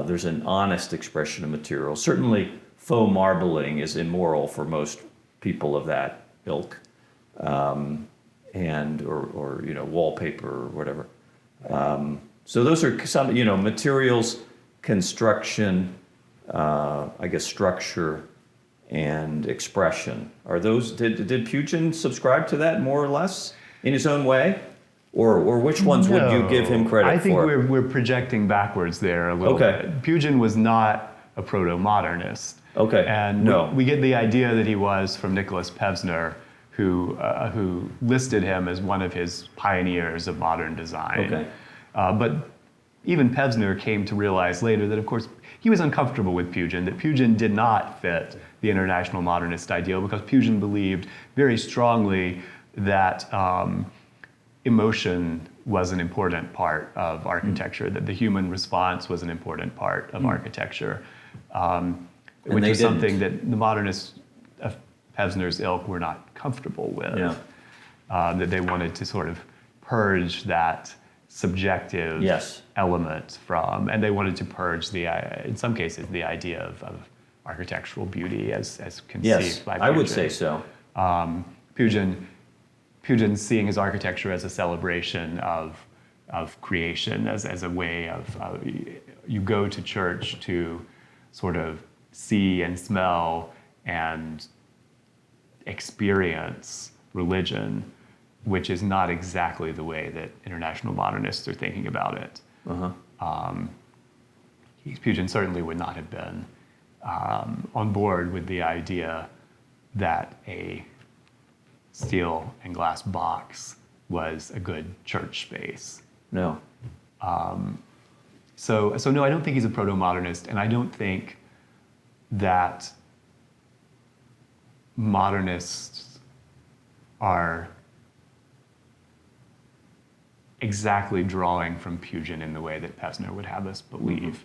Speaker 1: there's an honest expression of materials. Certainly, faux marbling is immoral for most people of that ilk, and or wallpaper or whatever. So those are some materials, construction, I guess structure, and expression. Are those did Pugin subscribe to that more or less in his own way? Or which ones would you give him credit for?
Speaker 2: I think we're projecting backwards there a little bit. Pugin was not a proto-modernist.
Speaker 1: Okay.
Speaker 2: And we get the idea that he was from Nicholas Pevsner, who listed him as one of his pioneers of modern design.
Speaker 1: Okay.
Speaker 2: But even Pevsner came to realize later that, of course, he was uncomfortable with Pugin, that Pugin did not fit the international modernist ideal, because Pugin believed very strongly that emotion was an important part of architecture, that the human response was an important part of architecture, which is something that the modernists of Pevsner's ilk were not comfortable with, that they wanted to sort of purge that subjective element from, and they wanted to purge in some cases, the idea of architectural beauty as conceived by Pugin.
Speaker 1: I would say so.
Speaker 2: Pugin seeing his architecture as a celebration of of creation as a way of, you go to church to sort of see and smell and experience religion, which is not exactly the way that international modernists are thinking about it. Pugin certainly would not have been on board with the idea that a steel and glass box was a good church space.
Speaker 1: No.
Speaker 2: So no, I don't think he's a proto-modernist, and I don't think that modernists are exactly drawing from Pugin in the way that Pesner would have us believe.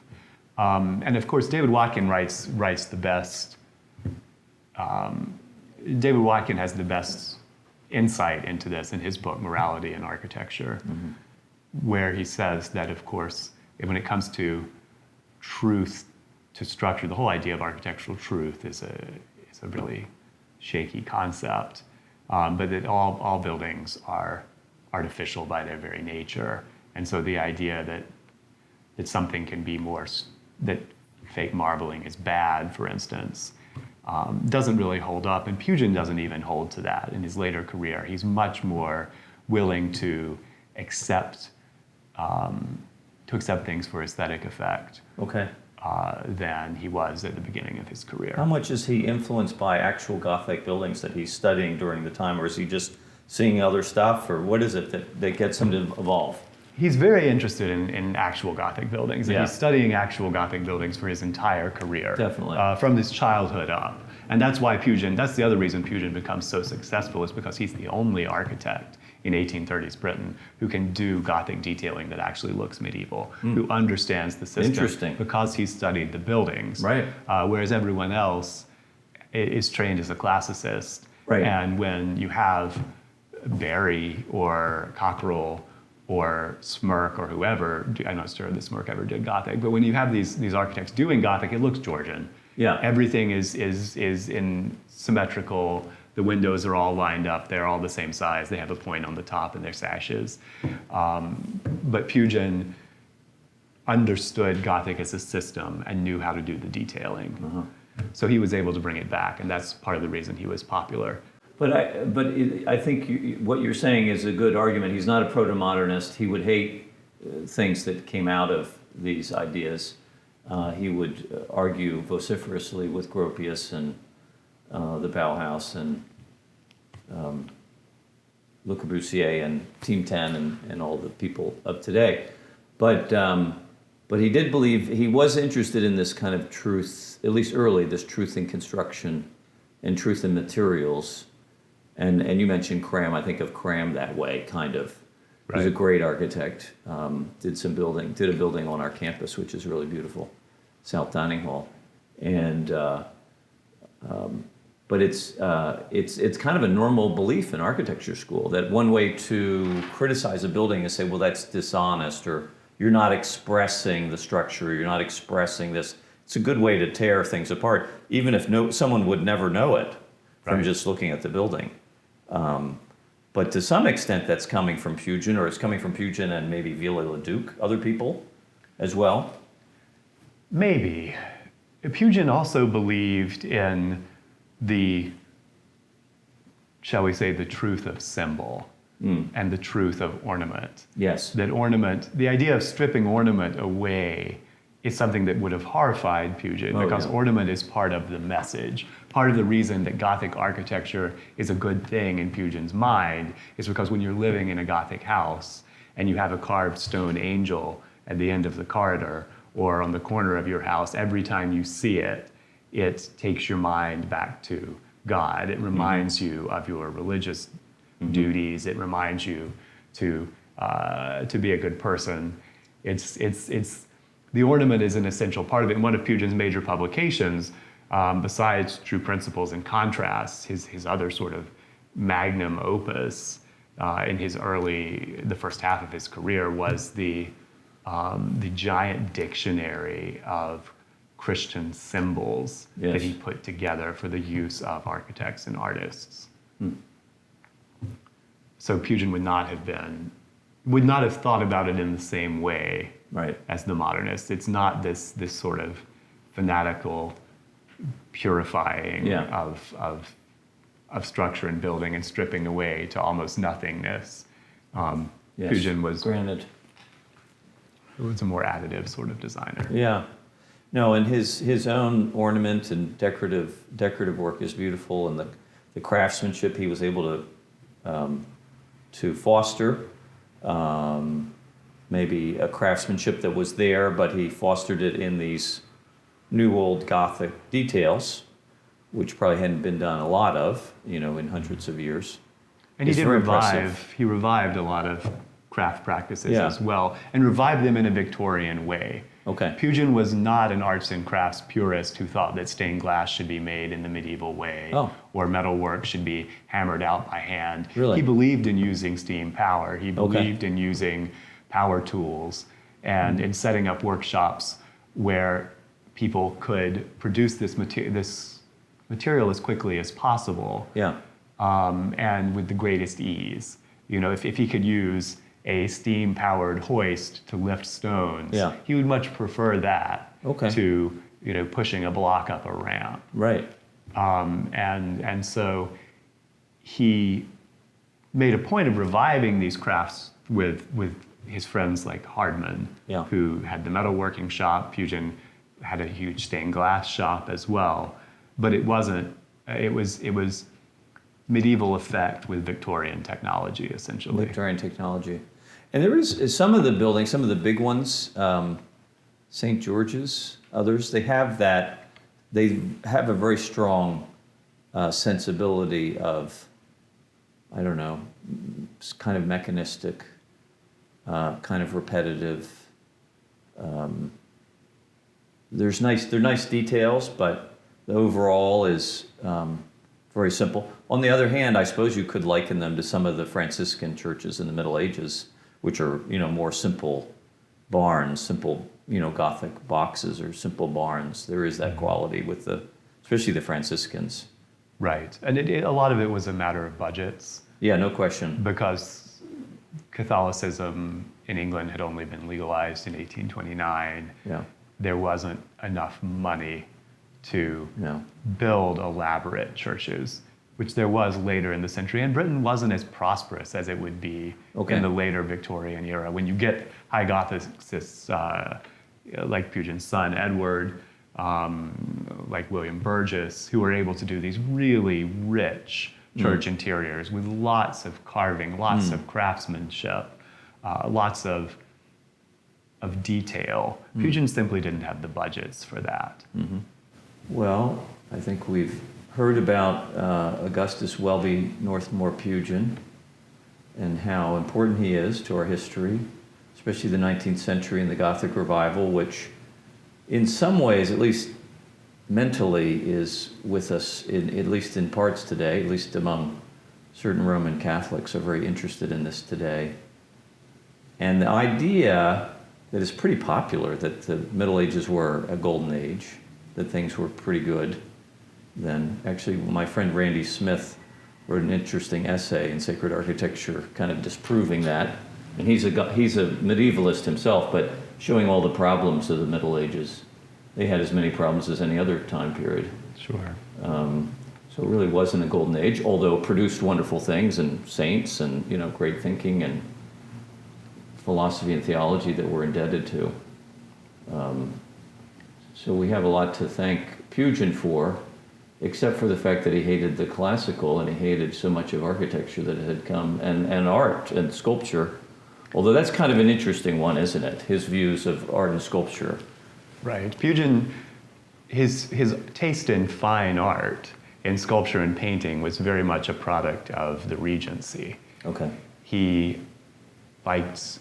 Speaker 2: And of course, David Watkin writes the best. David Watkin has the best insight into this in his book, Morality in Architecture, where he says that, of course, when it comes to truth to structure, the whole idea of architectural truth is a really shaky concept, but that all buildings are artificial by their very nature. And so the idea that something can be more, that fake marbling is bad, for instance, doesn't really hold up. And Pugin doesn't even hold to that in his later career. He's much more willing to accept things for aesthetic effect.
Speaker 1: Okay.
Speaker 2: Than he was at the beginning of his career.
Speaker 1: How much is he influenced by actual Gothic buildings that he's studying during the time, or is he just seeing other stuff, or what is it that gets him to evolve?
Speaker 2: He's very interested in actual Gothic buildings, and
Speaker 1: Yeah.
Speaker 2: he's studying actual Gothic buildings for his entire career.
Speaker 1: Definitely.
Speaker 2: From his childhood up. And that's why that's the other reason Pugin becomes so successful, is because he's the only architect in 1830s Britain who can do Gothic detailing that actually looks medieval, who understands the system.
Speaker 1: Interesting.
Speaker 2: Because he's studied the buildings.
Speaker 1: Right.
Speaker 2: Whereas everyone else is trained as a classicist.
Speaker 1: Right.
Speaker 2: And when you have Barry or Cockerell or Smirk or whoever, I'm not sure that Smirk ever did Gothic, but when you have these architects doing Gothic, it looks Georgian.
Speaker 1: Yeah.
Speaker 2: Everything is in symmetrical. The windows are all lined up. They're all the same size. They have a point on the top in their sashes. But Pugin understood Gothic as a system and knew how to do the detailing. So he was able to bring it back, and that's part of the reason he was popular.
Speaker 1: But I think what you're saying is a good argument. He's not a proto-modernist. He would hate things that came out of these ideas. He would argue vociferously with Gropius and the Bauhaus and Le Corbusier and Team 10 and all the people of today. But he did believe, he was interested in this kind of truth, at least early, this truth in construction and truth in materials. And you mentioned Cram. I think of Cram that way, kind of. Right. He's a great architect. Did a building on our campus, which is really beautiful, South Dining Hall. And but it's kind of a normal belief in architecture school that one way to criticize a building is say, well, that's dishonest, or you're not expressing the structure, you're not expressing this. It's a good way to tear things apart, even if someone would never know it from just looking at the building. But to some extent, that's coming from Pugin, or it's coming from Pugin and maybe Viollet-le-Duc, other people as well.
Speaker 2: Maybe. Pugin also believed in the, shall we say, the truth of symbol and the truth of ornament.
Speaker 1: Yes.
Speaker 2: That ornament, the idea of stripping ornament away is something that would have horrified Pugin, because ornament is part of the message. Part of the reason that Gothic architecture is a good thing in Pugin's mind is because when you're living in a Gothic house and you have a carved stone angel at the end of the corridor or on the corner of your house, every time you see it, it takes your mind back to God. It reminds you of your religious duties. It reminds you to be a good person. The ornament is an essential part of it. And one of Pugin's major publications, besides True Principles and Contrasts, his other sort of magnum opus in the first half of his career, was the giant dictionary of Christian symbols that he put together for the use of architects and artists. So Pugin would would not have thought about it in the same way
Speaker 1: Right.
Speaker 2: as the modernists. It's not this sort of fanatical purifying
Speaker 1: Yeah.
Speaker 2: of structure and building and stripping away to almost nothingness.
Speaker 1: Yes.
Speaker 2: Pugin was
Speaker 1: Granted.
Speaker 2: a more additive sort of designer.
Speaker 1: Yeah. No, and his own ornament and decorative work is beautiful, and the craftsmanship he was able to foster, maybe a craftsmanship that was there, but he fostered it in these new old Gothic details, which probably hadn't been done a lot of, in hundreds of years.
Speaker 2: And he
Speaker 1: It's
Speaker 2: did
Speaker 1: very
Speaker 2: revive.
Speaker 1: impressive.
Speaker 2: He revived a lot of craft practices
Speaker 1: Yeah.
Speaker 2: as well, and revived them in a Victorian way.
Speaker 1: Okay.
Speaker 2: Pugin was not an arts and crafts purist who thought that stained glass should be made in the medieval way,
Speaker 1: Oh.
Speaker 2: or metalwork should be hammered out by hand.
Speaker 1: Really?
Speaker 2: He believed in using steam power. He believed in using power tools and in setting up workshops where people could produce this material as quickly as possible.
Speaker 1: Yeah.
Speaker 2: And with the greatest ease. If he could use a steam-powered hoist to lift stones,
Speaker 1: Yeah.
Speaker 2: he would much prefer that
Speaker 1: Okay.
Speaker 2: to pushing a block up a ramp.
Speaker 1: Right.
Speaker 2: And so he made a point of reviving these crafts with his friends like Hardman,
Speaker 1: Yeah.
Speaker 2: who had the metalworking shop. Pugin had a huge stained glass shop as well, but it wasn't. It was medieval effect with Victorian technology, essentially.
Speaker 1: Victorian technology. And there is some of the buildings, some of the big ones, St. George's, others, they have a very strong sensibility of, I don't know, kind of mechanistic, kind of repetitive. They're nice details, but the overall is very simple. On the other hand, I suppose you could liken them to some of the Franciscan churches in the Middle Ages, which are, more simple barns, simple, Gothic boxes or simple barns. There is that quality with especially the Franciscans.
Speaker 2: Right. And a lot of it was a matter of budgets,
Speaker 1: Yeah, no question.
Speaker 2: because Catholicism in England had only been legalized in 1829.
Speaker 1: Yeah,
Speaker 2: There wasn't enough money to
Speaker 1: no.
Speaker 2: build elaborate churches, which there was later in the century. And Britain wasn't as prosperous as it would be
Speaker 1: Okay.
Speaker 2: in the later Victorian era. When you get high Gothicists like Pugin's son, Edward, like William Burgess, who were able to do these really rich church interiors with lots of carving, lots of craftsmanship, lots of detail. Pugin simply didn't have the budgets for that.
Speaker 1: Well, I think we've heard about Augustus Welby Northmore Pugin and how important he is to our history, especially the 19th century and the Gothic Revival, which in some ways, at least mentally, is with us, at least in parts today, at least among certain Roman Catholics are very interested in this today. And the idea that is pretty popular, that the Middle Ages were a golden age, that things were pretty good then. Actually, my friend Randy Smith wrote an interesting essay in Sacred Architecture kind of disproving that. And he's a medievalist himself, but showing all the problems of the Middle Ages. They had as many problems as any other time period.
Speaker 2: Sure.
Speaker 1: So it really wasn't a golden age, although it produced wonderful things and saints and, great thinking and philosophy and theology that we're indebted to. So we have a lot to thank Pugin for, except for the fact that he hated the classical and he hated so much of architecture that had come, and art and sculpture. Although that's kind of an interesting one, isn't it? His views of art and sculpture.
Speaker 2: Right. Pugin, his taste in fine art, in sculpture and painting, was very much a product of the Regency.
Speaker 1: Okay.
Speaker 2: He liked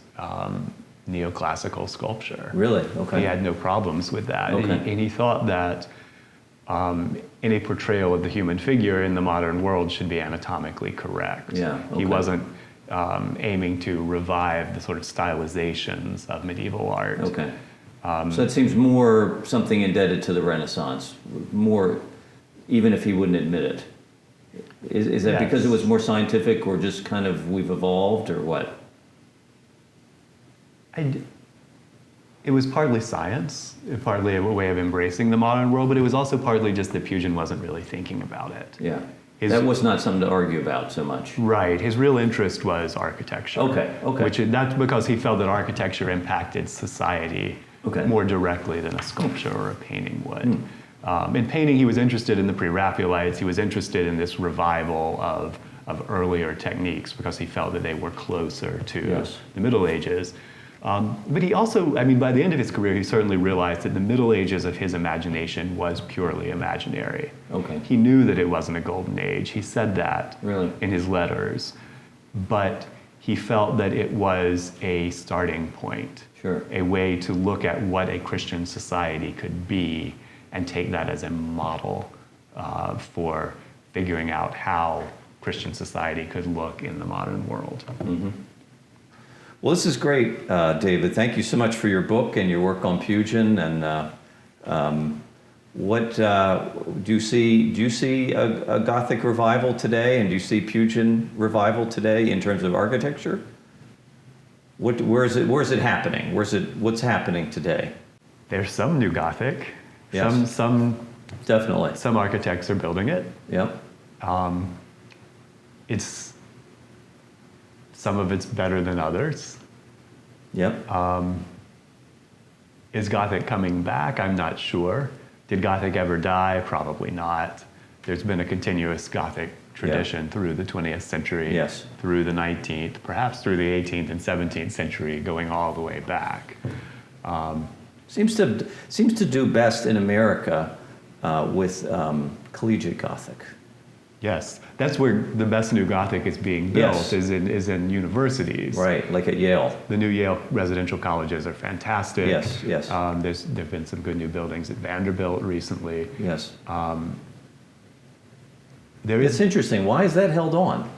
Speaker 2: neoclassical sculpture.
Speaker 1: Really? Okay.
Speaker 2: He had no problems with that.
Speaker 1: Okay.
Speaker 2: And he thought that any portrayal of the human figure in the modern world should be anatomically correct.
Speaker 1: Yeah, okay.
Speaker 2: He wasn't aiming to revive the sort of stylizations of medieval art.
Speaker 1: Okay. So that seems more something indebted to the Renaissance, more, even if he wouldn't admit it. Is that
Speaker 2: Yes.
Speaker 1: because it was more scientific, or just kind of we've evolved, or what?
Speaker 2: It was partly science, partly a way of embracing the modern world, but it was also partly just that Pugin wasn't really thinking about it.
Speaker 1: Yeah. That was not something to argue about so much.
Speaker 2: Right. His real interest was architecture.
Speaker 1: Okay.
Speaker 2: That's because he felt that architecture impacted society more directly than a sculpture or a painting would. In painting, he was interested in the pre-Raphaelites. He was interested in this revival of earlier techniques because he felt that they were closer to the Middle Ages. But he also, by the end of his career, he certainly realized that the Middle Ages of his imagination was purely imaginary.
Speaker 1: Okay.
Speaker 2: He knew that it wasn't a golden age. He said that in his letters. But he felt that it was a starting point, a way to look at what a Christian society could be and take that as a model for figuring out how Christian society could look in the modern world.
Speaker 1: Mm-hmm. Well, this is great, David. Thank you so much for your book and your work on Pugin. And what do you see? Do you see a Gothic revival today? And do you see Pugin revival today in terms of architecture? Where is it happening? What's happening today?
Speaker 2: There's some new Gothic.
Speaker 1: Yes.
Speaker 2: Some
Speaker 1: definitely.
Speaker 2: Some architects are building it.
Speaker 1: Yep.
Speaker 2: Some of it's better than others.
Speaker 1: Yep.
Speaker 2: Is Gothic coming back? I'm not sure. Did Gothic ever die? Probably not. There's been a continuous Gothic tradition through the 20th century, through the 19th, perhaps through the 18th and 17th century, going all the way back.
Speaker 1: Seems to do best in America with collegiate Gothic.
Speaker 2: Yes, that's where the best new Gothic is being built, is in universities.
Speaker 1: Right, like at Yale.
Speaker 2: The new Yale residential colleges are fantastic.
Speaker 1: Yes, yes.
Speaker 2: There've been some good new buildings at Vanderbilt recently.
Speaker 1: Yes. It's interesting. Why is that held on?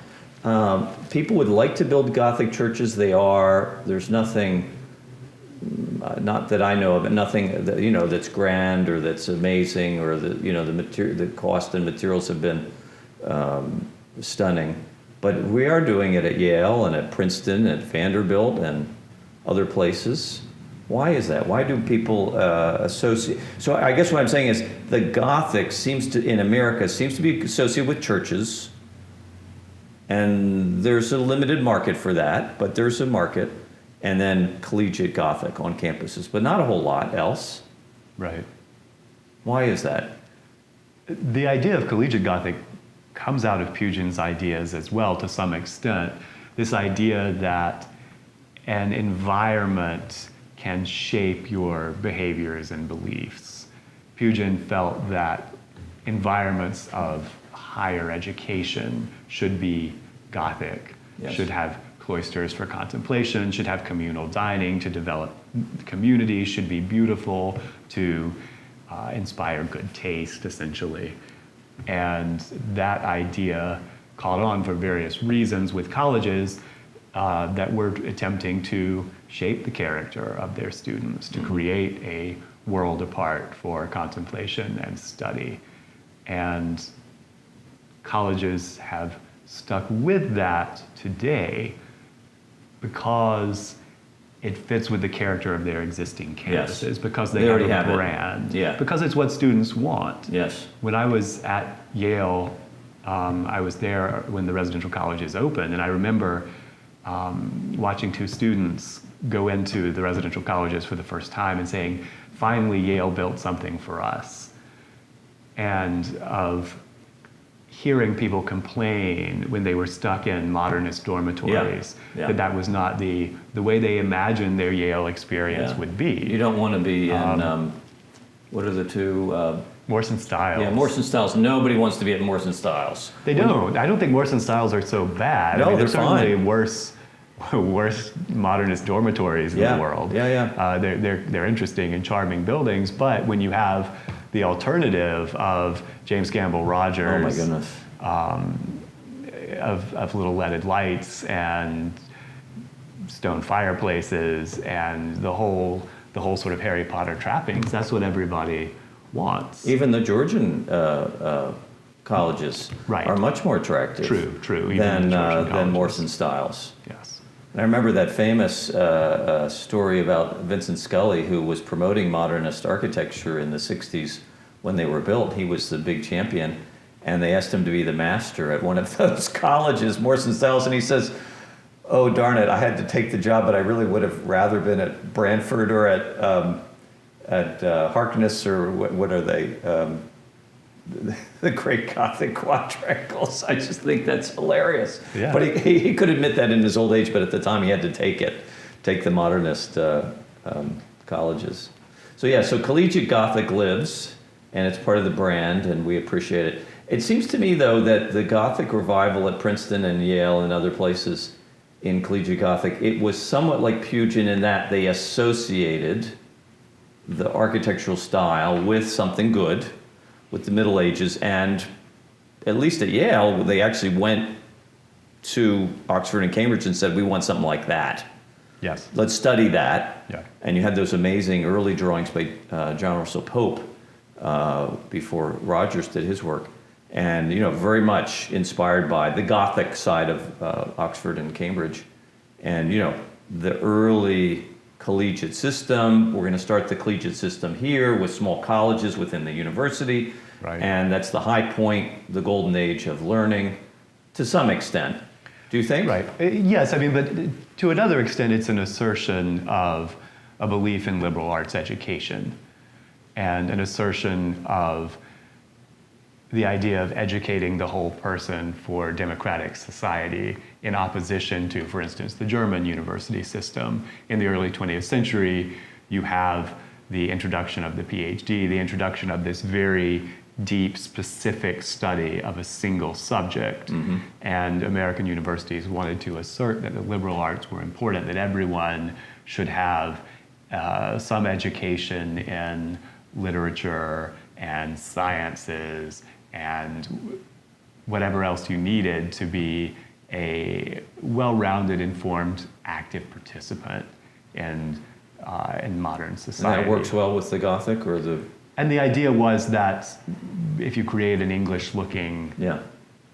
Speaker 1: People would like to build Gothic churches. There's nothing, not that I know of, but nothing that, that's grand or that's amazing, or the cost and materials have been stunning. But we are doing it at Yale and at Princeton and at Vanderbilt and other places. Why is that? Why do people associate? So I guess what I'm saying is the Gothic in America seems to be associated with churches, and there's a limited market for that, but there's a market, and then collegiate Gothic on campuses, but not a whole lot else.
Speaker 2: Right.
Speaker 1: Why is that?
Speaker 2: The idea of collegiate Gothic comes out of Pugin's ideas as well, to some extent. This idea that an environment can shape your behaviors and beliefs. Pugin felt that environments of higher education should be Gothic, should have cloisters for contemplation, should have communal dining to develop community, should be beautiful to inspire good taste, essentially. And that idea caught on for various reasons with colleges that were attempting to shape the character of their students, to create a world apart for contemplation and study. And colleges have stuck with that today because it fits with the character of their existing campuses, because they have a brand, because it's what students want.
Speaker 1: Yes.
Speaker 2: When I was at Yale, I was there when the residential colleges opened, and I remember watching two students go into the residential colleges for the first time and saying, finally Yale built something for us. And of hearing people complain when they were stuck in modernist dormitories, that was not the way they imagined their Yale experience would be.
Speaker 1: You don't want to be in, what are the two?
Speaker 2: Morse and Stiles.
Speaker 1: Yeah, Morse and Stiles. Nobody wants to be at Morse and Stiles.
Speaker 2: They don't. I don't think Morse and Stiles are so bad.
Speaker 1: No, they're
Speaker 2: certainly
Speaker 1: fine.
Speaker 2: worse modernist dormitories in the world. They're interesting and charming buildings, but when you have the alternative of James Gamble Rogers,
Speaker 1: oh my goodness,
Speaker 2: of little leaded lights and stone fireplaces and the whole sort of Harry Potter trappings, that's what everybody wants.
Speaker 1: Even the Georgian colleges are much more attractive.
Speaker 2: True.
Speaker 1: Than Morse and Stiles.
Speaker 2: Yes.
Speaker 1: And I remember that famous story about Vincent Scully, who was promoting modernist architecture in the 60s when they were built. He was the big champion, and they asked him to be the master at one of those colleges, Morrison Styles, and he says, "Oh, darn it, I had to take the job, but I really would have rather been at Brantford or at Harkness, or what are they? The great Gothic quadrangles." I just think that's hilarious.
Speaker 2: Yeah.
Speaker 1: But he could admit that in his old age, but at the time he had to take the modernist colleges. So yeah, so collegiate Gothic lives, and it's part of the brand, and we appreciate it. It seems to me, though, that the Gothic revival at Princeton and Yale and other places in collegiate Gothic, it was somewhat like Pugin in that they associated the architectural style with something good, with the Middle Ages, and at least at Yale, they actually went to Oxford and Cambridge and said, "We want something like that.
Speaker 2: Yes.
Speaker 1: Let's study that."
Speaker 2: Yeah.
Speaker 1: And you had those amazing early drawings by John Russell Pope before Rogers did his work, and very much inspired by the Gothic side of Oxford and Cambridge, and the early collegiate system. We're going to start the collegiate system here with small colleges within the university,
Speaker 2: Right.
Speaker 1: and that's the high point, the golden age of learning, to some extent. Do you think?
Speaker 2: Right. Yes, I mean, but to another extent, it's an assertion of a belief in liberal arts education and an assertion of the idea of educating the whole person for democratic society in opposition to, for instance, the German university system. In the early 20th century, you have the introduction of the PhD, the introduction of this very deep, specific study of a single subject.
Speaker 1: Mm-hmm.
Speaker 2: And American universities wanted to assert that the liberal arts were important, that everyone should have some education in literature and sciences and whatever else you needed to be a well-rounded, informed, active participant in modern society.
Speaker 1: And that works well with the Gothic or the...
Speaker 2: And the idea was that if you create an English-looking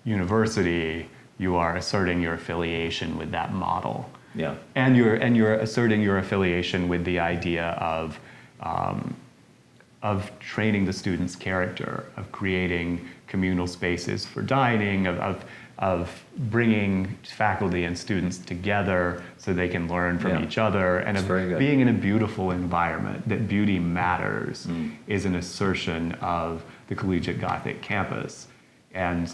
Speaker 2: university, you are asserting your affiliation with that model.
Speaker 1: Yeah.
Speaker 2: And you're asserting your affiliation with the idea of training the student's character, of creating communal spaces for dining, of bringing faculty and students together so they can learn from each other, and of being in a beautiful environment, that beauty matters, is an assertion of the collegiate Gothic campus. And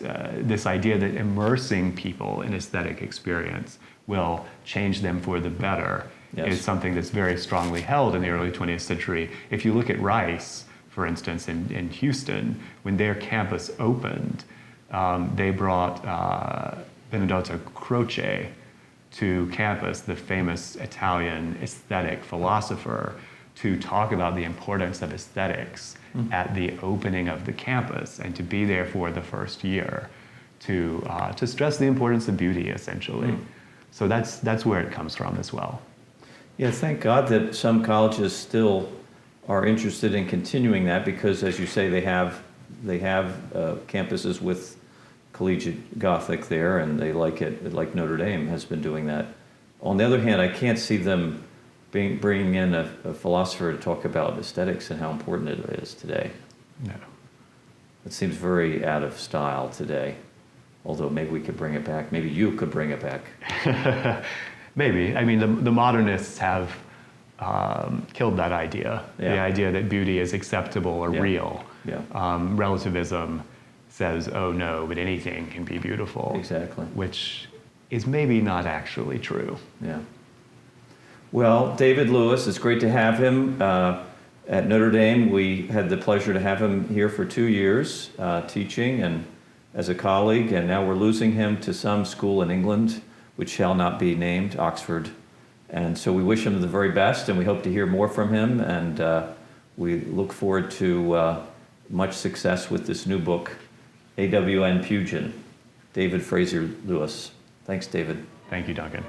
Speaker 2: this idea that immersing people in aesthetic experience will change them for the better is something that's very strongly held in the early 20th century. If you look at Rice, for instance, in Houston, when their campus opened, they brought Benedetto Croce to campus, the famous Italian aesthetic philosopher, to talk about the importance of aesthetics at the opening of the campus, and to be there for the first year, to stress the importance of beauty, essentially. So that's where it comes from as well.
Speaker 1: Yeah, thank God that some colleges still are interested in continuing that, because, as you say, they have campuses with collegiate Gothic there, and they like it, like Notre Dame has been doing that. On the other hand, I can't see them bringing in a philosopher to talk about aesthetics and how important it is today.
Speaker 2: No.
Speaker 1: It seems very out of style today, although maybe we could bring it back. Maybe you could bring it back.
Speaker 2: Maybe. I mean, the modernists have killed that idea, the idea that beauty is acceptable or real.
Speaker 1: Yeah.
Speaker 2: Relativism says, oh no, but anything can be beautiful.
Speaker 1: Exactly.
Speaker 2: Which is maybe not actually true.
Speaker 1: Yeah. Well, David Lewis, it's great to have him at Notre Dame. We had the pleasure to have him here for 2 years teaching and as a colleague, and now we're losing him to some school in England, which shall not be named, Oxford. And so we wish him the very best, and we hope to hear more from him, and we look forward to much success with this new book, AWN Pugin, David Fraser Lewis. Thanks, David.
Speaker 2: Thank you, Duncan.